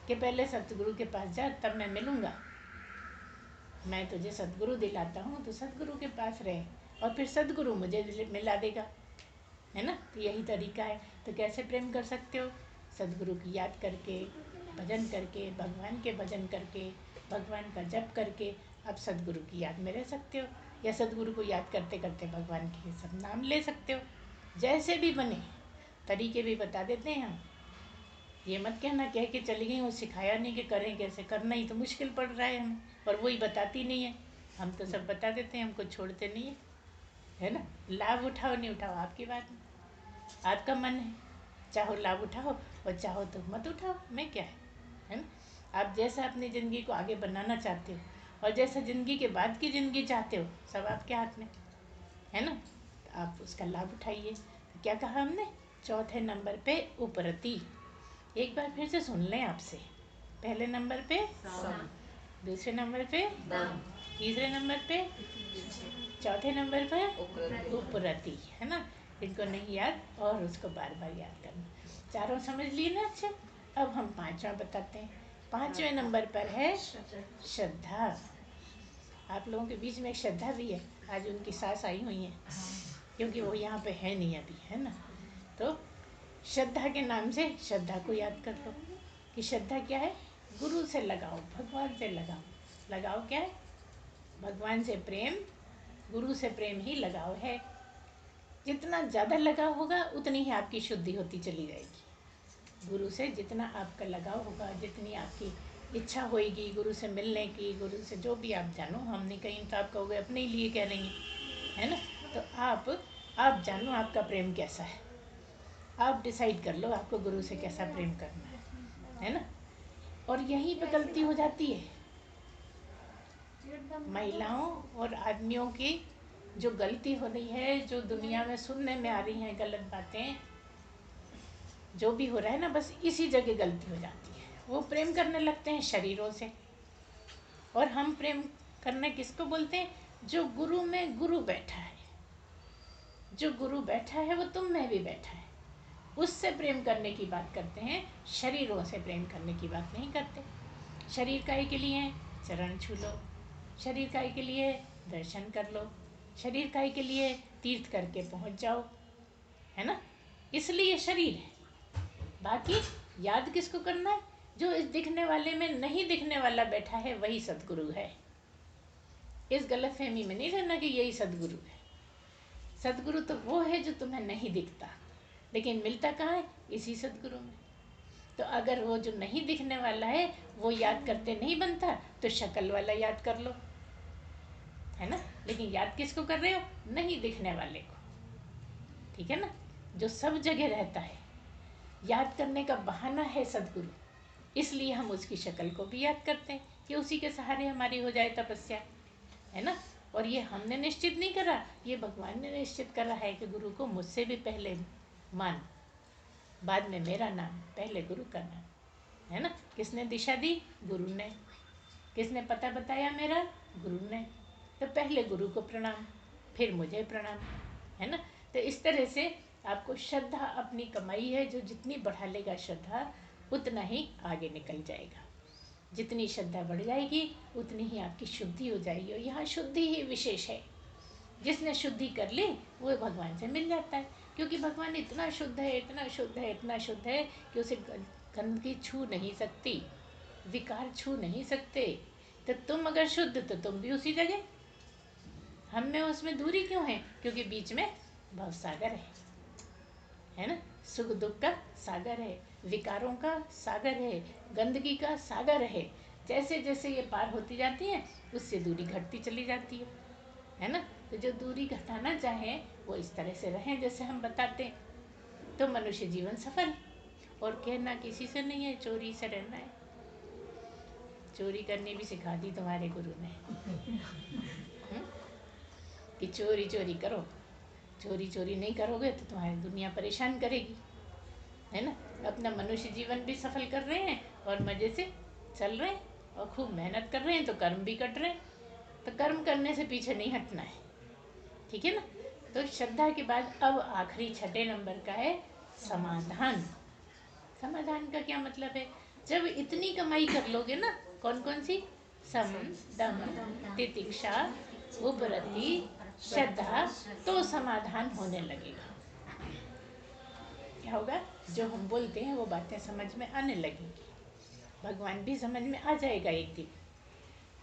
कि पहले सतगुरु के पास जा, तब मैं मिलूंगा। मैं तुझे सदगुरु दिलाता हूँ, तो सदगुरु के पास रहे और फिर सदगुरु मुझे मिला देगा, है ना। तो यही तरीका है। तो कैसे प्रेम कर सकते हो? सदगुरु की याद करके, भजन करके, भगवान के भजन करके, भगवान का जप करके आप सदगुरु की याद में रह सकते हो, या सदगुरु को याद करते करते भगवान के सब नाम ले सकते हो। जैसे भी बने, तरीके भी बता देते हैं हम। ये मत कहना कह के चली गई, वो सिखाया नहीं कि करें कैसे, करना ही तो मुश्किल पड़ रहा है हमें, और वही बताती नहीं है। हम तो सब बता देते हैं, हमको छोड़ते नहीं है, है ना। लाभ उठाओ नहीं उठाओ आपकी बात में, आपका मन है, चाहो लाभ उठाओ और चाहो तो मत उठाओ, मैं क्या है ना। आप जैसा अपनी ज़िंदगी को आगे बनाना चाहते हो और जैसा ज़िंदगी के बाद की ज़िंदगी चाहते हो, सब आपके हाथ में है ना। तो आप उसका लाभ उठाइए। तो क्या कहा हमने? चौथे नंबर पे उपरति। एक बार फिर से सुन लें आपसे। पहले नंबर पे सम, दूसरे नंबर पे दम, तीसरे नंबर पे चौथे नंबर पे उपरति। उपरति, है ना। जिनको नहीं याद और उसको बार बार याद करना। चारों समझ लिए ना अच्छे। अब हम पांचवा बताते हैं। पांचवें नंबर पर है श्रद्धा। आप लोगों के बीच में एक श्रद्धा भी है, आज उनकी सास आई हुई है, क्योंकि वो यहाँ पे है नहीं अभी, है ना। तो श्रद्धा के नाम से श्रद्धा को याद कर लो कि श्रद्धा क्या है? गुरु से लगाओ, भगवान से लगाओ। लगाओ क्या है? भगवान से प्रेम, गुरु से प्रेम ही लगाव है। जितना ज़्यादा लगाव होगा उतनी ही आपकी शुद्धि होती चली जाएगी। गुरु से जितना आपका लगाव होगा, जितनी आपकी इच्छा होएगी गुरु से मिलने की, गुरु से जो भी आप जानो, हम नहीं कहीं तो आप कहोगे अपने लिए कह रही हैं, है ना। तो आप जानो आपका प्रेम कैसा है, आप डिसाइड कर लो आपको गुरु से कैसा प्रेम करना है ना। और यहीं पे गलती हो जाती है महिलाओं और आदमियों की। जो गलती हो रही है, जो दुनिया में सुनने में आ रही हैं गलत बातें, जो भी हो रहा है ना, बस इसी जगह गलती हो जाती है। वो प्रेम करने लगते हैं शरीरों से, और हम प्रेम करने किसको बोलते हैं? जो गुरु में गुरु बैठा है। जो गुरु बैठा है वो तुम में भी बैठा है, उससे प्रेम करने की बात करते हैं। शरीरों से प्रेम करने की बात नहीं करते। शरीर काय के लिए? चरण छू लो। शरीर काय के लिए? दर्शन कर लो। शरीर काय के लिए? तीर्थ करके पहुंच जाओ, है ना। इसलिए शरीर है। बाकी याद किसको करना है? जो इस दिखने वाले में नहीं दिखने वाला बैठा है वही सदगुरु है। इस गलतफहमी में नहीं रहना कि यही सदगुरु है। सदगुरु तो वो है जो तुम्हें नहीं दिखता, लेकिन मिलता कहाँ है? इसी सदगुरु में। तो अगर वो जो नहीं दिखने वाला है वो याद करते नहीं बनता, तो शक्ल वाला याद कर लो, है ना। लेकिन याद किसको कर रहे हो? नहीं दिखने वाले को, ठीक है ना, जो सब जगह रहता है। याद करने का बहाना है सदगुरु, इसलिए हम उसकी शक्ल को भी याद करते हैं कि उसी के सहारे हमारी हो जाए तपस्या, है ना। और ये हमने निश्चित नहीं करा, ये भगवान ने निश्चित करा है कि गुरु को मुझसे भी पहले मान, बाद में मेरा नाम, पहले गुरु का नाम, है ना। किसने दिशा दी? गुरु ने। किसने पता बताया मेरा? गुरु ने। तो पहले गुरु को प्रणाम, फिर मुझे प्रणाम, है ना। तो इस तरह से आपको श्रद्धा अपनी कमाई है, जो जितनी बढ़ा लेगा श्रद्धा उतना ही आगे निकल जाएगा। जितनी श्रद्धा बढ़ जाएगी उतनी ही आपकी शुद्धि हो जाएगी। और यहाँ शुद्धि ही विशेष है। जिसने शुद्धि कर ली वो भगवान से मिल जाता है, क्योंकि भगवान इतना शुद्ध है, इतना शुद्ध है, इतना शुद्ध है कि उसे गंदगी छू नहीं सकती, विकार छू नहीं सकते। तो तुम अगर शुद्ध तो तुम भी उसी जगह। हम में उसमें दूरी क्यों है? क्योंकि बीच में भवसागर है ना। सुख दुख का सागर है, विकारों का सागर है, गंदगी का सागर है। जैसे जैसे ये पार होती जाती है उससे दूरी घटती चली जाती है ना। तो जो दूरी घटाना चाहे वो इस तरह से रहें जैसे हम बताते हैं, तो मनुष्य जीवन सफल। और कहना किसी से नहीं है, चोरी से रहना है। चोरी करनी भी सिखा दी तुम्हारे गुरु ने कि चोरी चोरी करो। चोरी चोरी नहीं करोगे तो तुम्हारी दुनिया परेशान करेगी, है ना। अपना मनुष्य जीवन भी सफल कर रहे हैं और मजे से चल रहे हैं और खूब मेहनत कर रहे हैं, तो कर्म भी कट रहे हैं। तो कर्म करने से पीछे नहीं हटना है, ठीक है ना। तो श्रद्धा के बाद अब आखिरी छठे नंबर का है समाधान। समाधान का क्या मतलब है? जब इतनी कमाई कर लोगे ना, कौन कौन सी? सम, दम, तितिक्षा, उपरति, श्रद्धा, तो समाधान होने लगेगा। क्या होगा? जो हम बोलते हैं वो बातें समझ में आने लगेंगी। भगवान भी समझ में आ जाएगा एक दिन।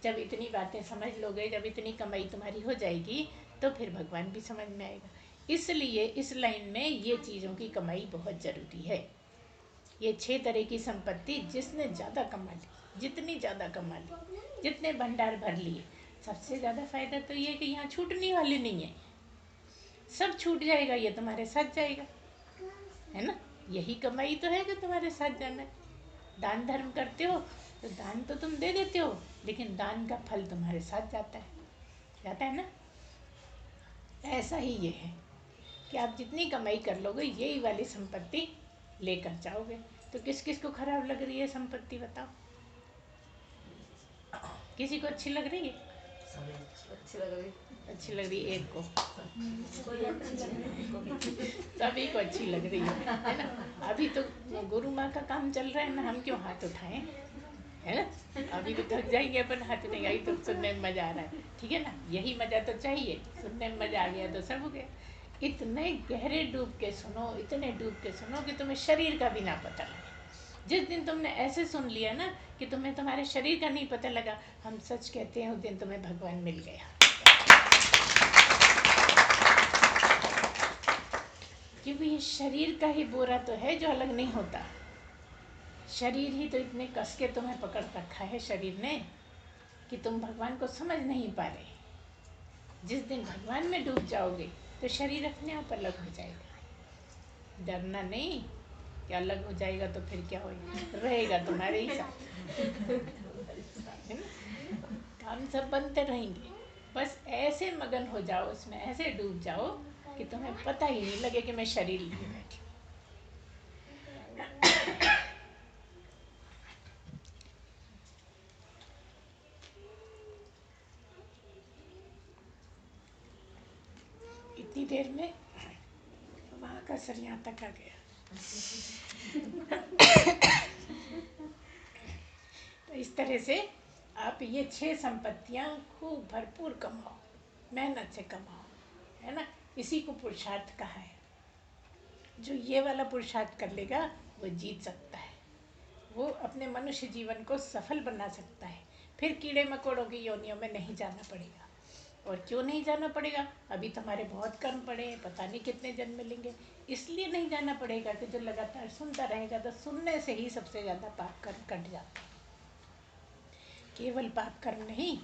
जब इतनी बातें समझ लोगे, जब इतनी कमाई तुम्हारी हो जाएगी, तो फिर भगवान भी समझ में आएगा। इसलिए इस लाइन में ये चीज़ों की कमाई बहुत ज़रूरी है। ये 6 तरह की संपत्ति जिसने ज़्यादा कमा ली, जितनी ज़्यादा कमा ली, जितने भंडार भर लिए, सबसे ज़्यादा फायदा तो ये कि यहाँ छूटने वाले नहीं है। सब छूट जाएगा, ये तुम्हारे साथ जाएगा, है ना। यही कमाई तो है जो तुम्हारे साथ जाना है। दान धर्म करते हो तो दान तो तुम दे देते हो, लेकिन दान का फल तुम्हारे साथ जाता है ना। ऐसा ही ये है कि आप जितनी कमाई कर लोगे यही वाली संपत्ति लेकर जाओगे। तो किस किस को खराब लग रही है संपत्ति, बताओ। किसी को अच्छी लग रही है? अच्छी लग रही। अच्छी लग रही एक को, कोई अच्छी लग रही। सभी को अच्छी लग रही है ना। अभी तो गुरु माँ का काम चल रहा है ना, हम क्यों हाथ उठाएं, है ना। अभी तो थक जाएंगे अपन, हाथ नहीं आई तो सुनने में मजा आ रहा है, ठीक है ना। यही मजा तो चाहिए, सुनने में मजा आ गया तो सब हो गया। इतने गहरे डूब के सुनो, इतने डूब के सुनो कि तुम्हें शरीर का भी ना पता लगे। जिस दिन तुमने ऐसे सुन लिया ना कि तुम्हें तुम्हारे शरीर का नहीं पता लगा, हम सच कहते हैं उस दिन तुम्हें भगवान मिल गया। क्योंकि ये शरीर का ही बोरा तो है जो अलग नहीं होता। शरीर ही तो इतने कस के तुम्हें पकड़ रखा है शरीर ने कि तुम भगवान को समझ नहीं पा रहे। जिस दिन भगवान में डूब जाओगे तो शरीर अपने आप अलग हो जाएगा। डरना नहीं कि अलग हो जाएगा तो फिर क्या होगा, रहेगा तुम्हारे ही साथ, है ना। काम सब बनते रहेंगे, बस ऐसे मगन हो जाओ उसमें, ऐसे डूब जाओ कि तुम्हें पता ही नहीं लगे कि मैं शरीर लिए बैठी। इतनी देर में वहाँ का सर यहाँ तक आ गया। तो इस तरह से आप ये 6 संपत्तियाँ खूब भरपूर कमाओ, मेहनत से कमाओ, है ना। इसी को पुरुषार्थ कहा है। जो ये वाला पुरुषार्थ कर लेगा वो जीत सकता है, वो अपने मनुष्य जीवन को सफल बना सकता है। फिर कीड़े मकोड़ों की योनियों में नहीं जाना पड़ेगा। और क्यों नहीं जाना पड़ेगा, अभी तुम्हारे बहुत कर्म पड़े हैं, पता नहीं कितने जन्म मिलेंगे। इसलिए नहीं जाना पड़ेगा कि जो लगातार सुनता रहेगा तो सुनने से ही सबसे ज़्यादा पाप कर्म कट जाते हैं। केवल पाप कर्म नहीं,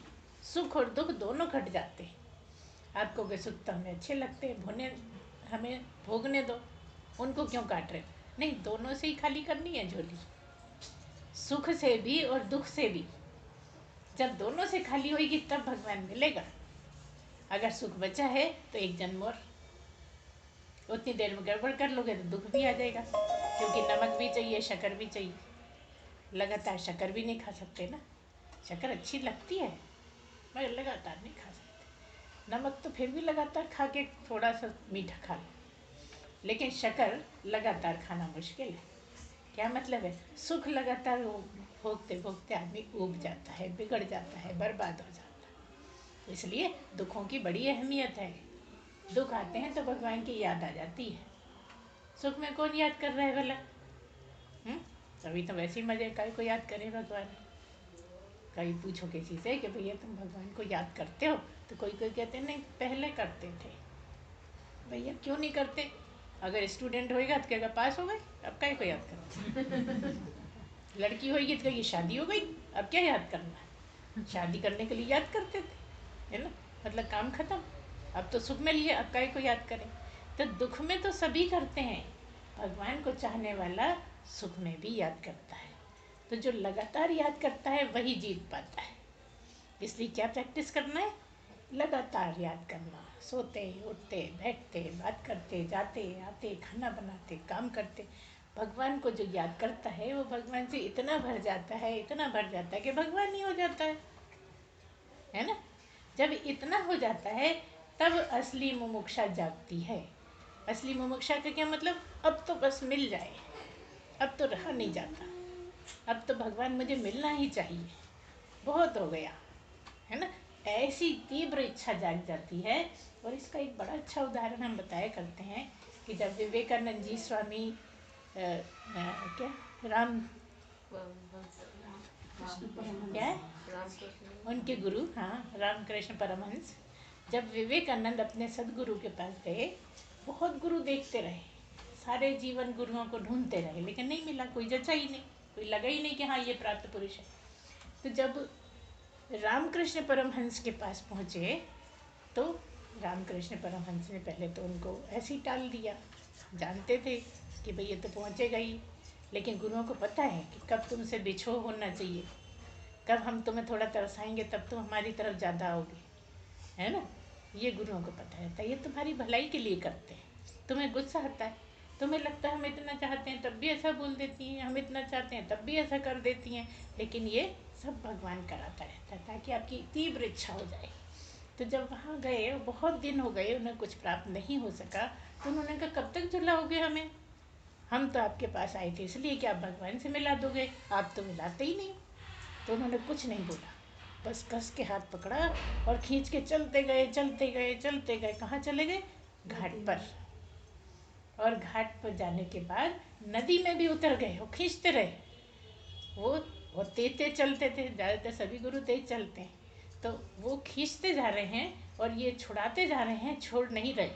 सुख और दुख दोनों कट जाते हैं। आपको के सुख तो हमें अच्छे लगते हैं, भोने हमें भोगने दो, उनको क्यों काट रहे। नहीं, दोनों से ही खाली करनी है झोली, सुख से भी और दुख से भी। जब दोनों से खाली होगी तब भगवान मिलेगा। अगर सुख बचा है तो एक जन्म और, उतनी देर में गड़बड़ कर लोगे तो दुख भी आ जाएगा, क्योंकि नमक भी चाहिए, शक्कर भी चाहिए। लगातार शक्कर भी नहीं खा सकते ना, शक्कर अच्छी लगती है मगर लगातार नहीं खा सकते। नमक तो फिर भी लगातार खा के थोड़ा सा मीठा खा लो, लेकिन शक्कर लगातार खाना मुश्किल है। क्या मतलब है, सुख लगातार भोगते भोगते आदमी ऊब जाता है, बिगड़ जाता है, बर्बाद हो जाता है। इसलिए दुखों की बड़ी अहमियत है। दुख आते हैं तो भगवान की याद आ जाती है। सुख में कौन याद कर रहा है भला, अभी तो वैसे ही मजे का को याद करे भगवान। कभी पूछो किसी से कि भैया तुम भगवान को याद करते हो, तो कोई कोई कहते नहीं पहले करते थे। भैया क्यों नहीं करते, अगर स्टूडेंट होएगा तो कहेगा पास हो गए, अब क्या को याद करते। लड़की होगी तो कहेगी शादी हो गई, अब क्या याद करना है, शादी करने के लिए याद करते थे, है ना। मतलब काम खत्म, अब तो सुख में लिए, अब काय को याद करें। तो दुख में तो सभी करते हैं, भगवान को चाहने वाला सुख में भी याद करता है। तो जो लगातार याद करता है वही जीत पाता है। इसलिए क्या प्रैक्टिस करना है, लगातार याद करना। सोते उठते बैठते बात करते जाते आते खाना बनाते काम करते, भगवान को जो याद करता है वो भगवान से इतना भर जाता है, इतना भर जाता है कि भगवान ही हो जाता है ना। जब इतना हो जाता है तब असली मुमुक्षा जागती है। असली मुमुक्षा का क्या मतलब, अब तो बस मिल जाए, अब तो रहा नहीं जाता, अब तो भगवान मुझे मिलना ही चाहिए, बहुत हो गया, है ना। ऐसी तीव्र इच्छा जाग जाती है। और इसका एक बड़ा अच्छा उदाहरण हम बताया करते हैं कि जब विवेकानंद जी स्वामी क्या राम क्या है उनके गुरु, हाँ रामकृष्ण परमहंस, जब विवेकानंद अपने सदगुरु के पास गए, बहुत गुरु देखते रहे, सारे जीवन गुरुओं को ढूंढते रहे, लेकिन नहीं मिला, कोई जचा ही नहीं, कोई लगा ही नहीं कि हाँ ये प्राप्त पुरुष है। तो जब रामकृष्ण परमहंस के पास पहुँचे तो रामकृष्ण परमहंस ने पहले तो उनको ऐसे ही टाल दिया, जानते थे कि भाई ये तो पहुँचेगा ही, लेकिन गुरुओं को पता है कि कब तुमसे बिछो होना चाहिए, कब हम तुम्हें थोड़ा तरसाएंगे तब तुम हमारी तरफ ज़्यादा आओगे, है ना। ये गुरुओं को पता रहता है, ये तुम्हारी भलाई के लिए करते हैं। तुम्हें गुस्सा आता है, तुम्हें लगता है हम इतना चाहते हैं तब भी ऐसा बोल देती हैं, हम इतना चाहते हैं तब भी ऐसा कर देती हैं, लेकिन ये सब भगवान कराता रहता है ताकि आपकी तीव्र इच्छा हो जाए। तो जब वहाँ गए, बहुत दिन हो गए, उन्हें कुछ प्राप्त नहीं हो सका, तो उन्होंने कहा कब तक झुलाओगे हमें, हम तो आपके पास आए थे इसलिए कि आप भगवान से मिला दोगे, आप तो मिलाते ही नहीं। तो उन्होंने कुछ नहीं बोला, बस कस के हाथ पकड़ा और खींच के चलते गए चलते गए चलते गए। कहाँ चले गए? घाट पर। और घाट पर जाने के बाद नदी में भी उतर गए, वो खींचते रहे। वो तेज तेज चलते थे, ज़्यादातर सभी गुरु तेज चलते हैं, तो वो खींचते जा रहे हैं और ये छुड़ाते जा रहे हैं, छोड़ नहीं रहे।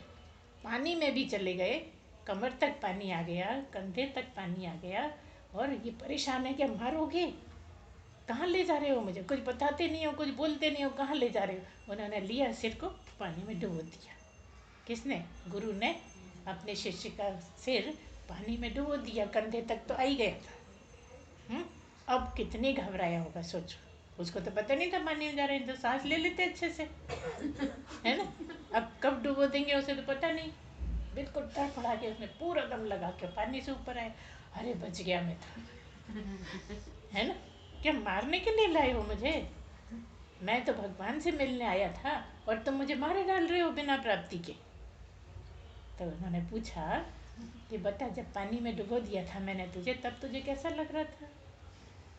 पानी में भी चले गए, कमर तक पानी आ गया, कंधे तक पानी आ गया, और ये परेशान है कि मारोगे, कहाँ ले जा रहे हो मुझे, कुछ बताते नहीं हो, कुछ बोलते नहीं हो, कहाँ ले जा रहे हो। उन्होंने लिया, सिर को पानी में डुबो दिया। किसने? गुरु ने अपने शिष्य का सिर पानी में डुबो दिया, कंधे तक तो आ ही गया था। अब कितनी घबराया होगा सोचो। उसको तो पता नहीं था पानी में जा रहे हैं, तो सांस ले लेते अच्छे से, है ना। अब कब डुबो देंगे उसे तो पता नहीं। बिल्कुल तड़फड़ा के उसने पूरा दम लगा के पानी से ऊपर आए। अरे बच गया मैं तो, है ना। क्या मारने के लिए लाए हो मुझे? मैं तो भगवान से मिलने आया था और तुम मुझे मारे डाल रहे हो बिना प्राप्ति के। तो उन्होंने पूछा कि बता, जब पानी में डुबो दिया था मैंने तुझे, तब तुझे कैसा लग रहा था?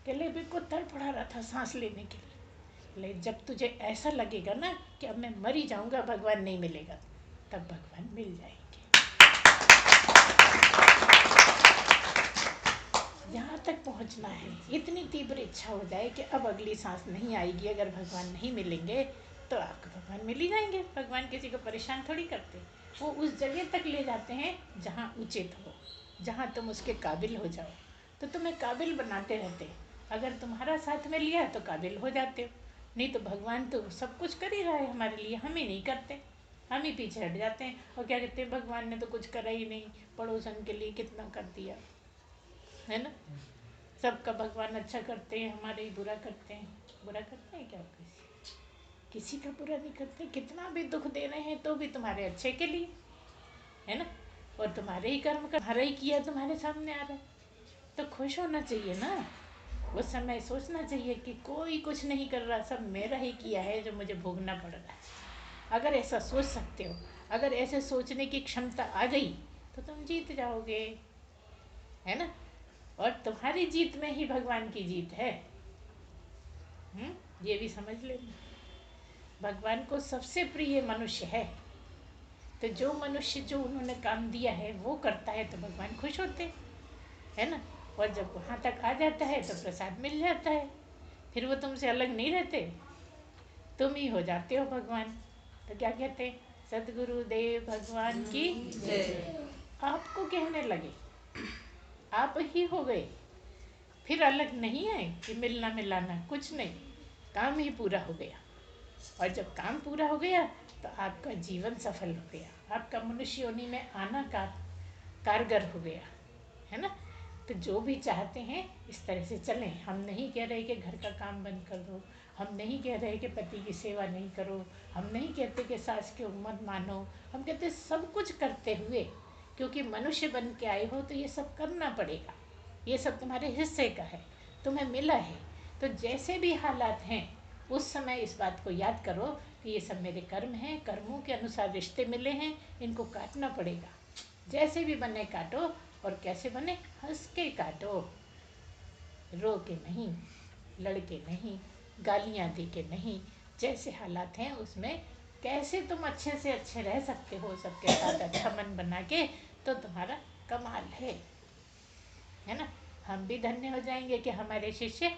कहले बिल्कुल तड़फड़ा रहा था सांस लेने के लिए। ले, जब तुझे ऐसा लगेगा ना कि अब मैं मर ही जाऊंगा, भगवान नहीं मिलेगा, तब भगवान मिल जाएंगे। यहाँ तक पहुँचना है, इतनी तीव्र इच्छा हो जाए कि अब अगली सांस नहीं आएगी, अगर भगवान नहीं मिलेंगे तो आपको भगवान मिल ही जाएंगे। भगवान किसी को परेशान थोड़ी करते, वो उस जगह तक ले जाते हैं जहाँ उचित हो, जहाँ तुम उसके काबिल हो जाओ। तो तुम्हें काबिल बनाते रहते हैं, अगर तुम्हारा साथ में लिया तो काबिल हो जाते हो, नहीं तो भगवान तो सब कुछ कर ही रहा है हमारे लिए, हम ही नहीं करते, हम ही पीछे हट जाते हैं और क्या कहते हैं, भगवान ने तो कुछ करा ही नहीं, पड़ोसन के लिए कितना कर दिया, है ना। सबका भगवान अच्छा करते हैं, हमारे ही बुरा करते हैं। बुरा करते हैं क्या? किसी का बुरा नहीं करते, कितना भी दुख दे रहे हैं तो भी तुम्हारे अच्छे के लिए, है ना। और तुम्हारे ही कर्म का तुम्हारा ही किया तुम्हारे सामने आ रहा है, तो खुश होना चाहिए ना। उस समय सोचना चाहिए कि कोई कुछ नहीं कर रहा, सब मेरा ही किया है जो मुझे भोगना पड़ रहा है। अगर ऐसा सोच सकते हो, अगर ऐसे सोचने की क्षमता आ गई तो तुम जीत जाओगे, है ना। और तुम्हारी जीत में ही भगवान की जीत है। ये भी समझ लेना। भगवान को सबसे प्रिय मनुष्य है, तो जो मनुष्य जो उन्होंने काम दिया है वो करता है तो भगवान खुश होते, है ना। और जब वहाँ तक आ जाता है तो प्रसाद मिल जाता है, फिर वो तुमसे अलग नहीं रहते, तुम ही हो जाते हो भगवान। तो क्या कहते हैं, सदगुरु देव भगवान की जय। आपको कहने लगे, आप ही हो गए, फिर अलग नहीं है कि मिलना मिलाना, कुछ नहीं, काम ही पूरा हो गया। और जब काम पूरा हो गया तो आपका जीवन सफल हो गया, आपका मनुष्य योनि में आना कारगर हो गया, है ना। तो जो भी चाहते हैं इस तरह से चलें। हम नहीं कह रहे कि घर का काम बंद कर दो, हम नहीं कह रहे कि पति की सेवा नहीं करो, हम नहीं कहते कि सास की मत मानो, हम कहते सब कुछ करते हुए, क्योंकि मनुष्य बन के आए हो तो ये सब करना पड़ेगा, ये सब तुम्हारे हिस्से का है, तुम्हें मिला है। तो जैसे भी हालात हैं उस समय इस बात को याद करो कि ये सब मेरे कर्म हैं, कर्मों के अनुसार रिश्ते मिले हैं, इनको काटना पड़ेगा। जैसे भी बने काटो, और कैसे बने, हंस के काटो, रो के नहीं, लड़के नहीं, गालियाँ दे के नहीं। जैसे हालात हैं उसमें कैसे तुम अच्छे से अच्छे रह सकते हो सबके साथ, अच्छा मन बना के, तो तुम्हारा कमाल है ना। हम भी धन्य हो जाएंगे कि हमारे शिष्य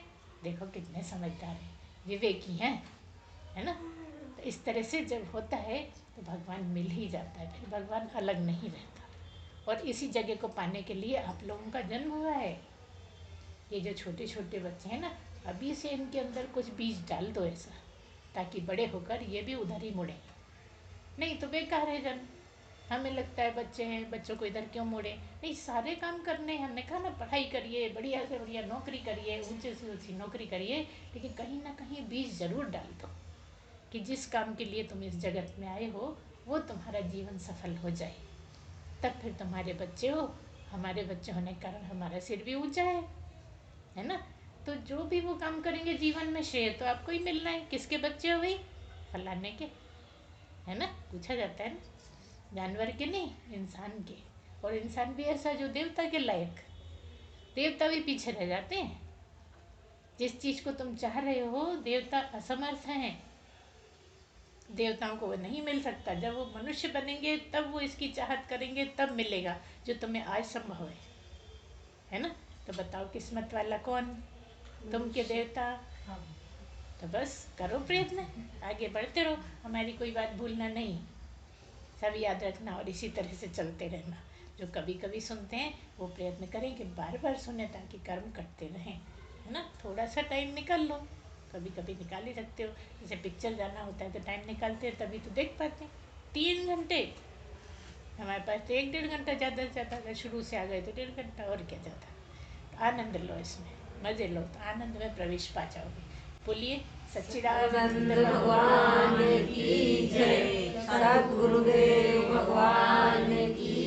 देखो कितने समझदार हैं, विवेकी हैं, है ना। तो इस तरह से जब होता है तो भगवान मिल ही जाता है, फिर भगवान अलग नहीं रहता। और इसी जगह को पाने के लिए आप लोगों का जन्म हुआ है। ये जो छोटे छोटे बच्चे हैं ना, अभी से इनके अंदर कुछ बीज डाल दो ऐसा, ताकि बड़े होकर ये भी उधर ही मुड़े, नहीं तो बेकार है जन्म। हमें लगता है बच्चे हैं, बच्चों को इधर क्यों मोड़े, नहीं सारे काम करने हैं। हमने कहा ना, पढ़ाई करिए, बढ़िया से बढ़िया नौकरी करिए, ऊंचे से ऊंची नौकरी करिए, लेकिन कहीं ना कहीं बीज जरूर डाल दो कि जिस काम के लिए तुम इस जगत में आए हो वो तुम्हारा जीवन सफल हो जाए। तब फिर तुम्हारे बच्चे हो, हमारे बच्चे होने के कारण हमारा सिर भी ऊंचा है ना। तो जो भी वो काम करेंगे जीवन में, श्रेय तो आपको ही मिलना है। किसके बच्चे हो भाई? फलाने के। है ना, पूछा जाता है ना, जानवर के नहीं, इंसान के। और इंसान भी ऐसा जो देवता के लायक, देवता भी पीछे रह जाते हैं। जिस चीज को तुम चाह रहे हो देवता असमर्थ हैं, देवताओं को वो नहीं मिल सकता। जब वो मनुष्य बनेंगे तब वो इसकी चाहत करेंगे, तब मिलेगा जो तुम्हें आज संभव है ना। तो बताओ किस्मत वाला कौन, तुम के देवता। तो बस करो प्रयत्न, आगे बढ़ते रहो, हमारी कोई बात भूलना नहीं, सब याद रखना और इसी तरह से चलते रहना। जो कभी कभी सुनते हैं वो प्रयत्न करें कि बार बार सुने, ताकि कर्म करते रहें, है ना। थोड़ा सा टाइम निकाल लो, कभी कभी निकाल ही सकते हो। जैसे पिक्चर जाना होता है तो टाइम निकालते हैं, तभी तो देख पाते हैं। 3 घंटे हमारे पास तो 1-1.5 घंटा ज़्यादा से ज़्यादा, अगर शुरू से आ गए तो 1.5 घंटा, और क्या ज़्यादा। आनंद लो इसमें, मज़े लो, तो आनंद में प्रवेश पा जाओगे। बोलिए सच्चिदानंद भगवान की जय, सद्गुरुदेव भगवान की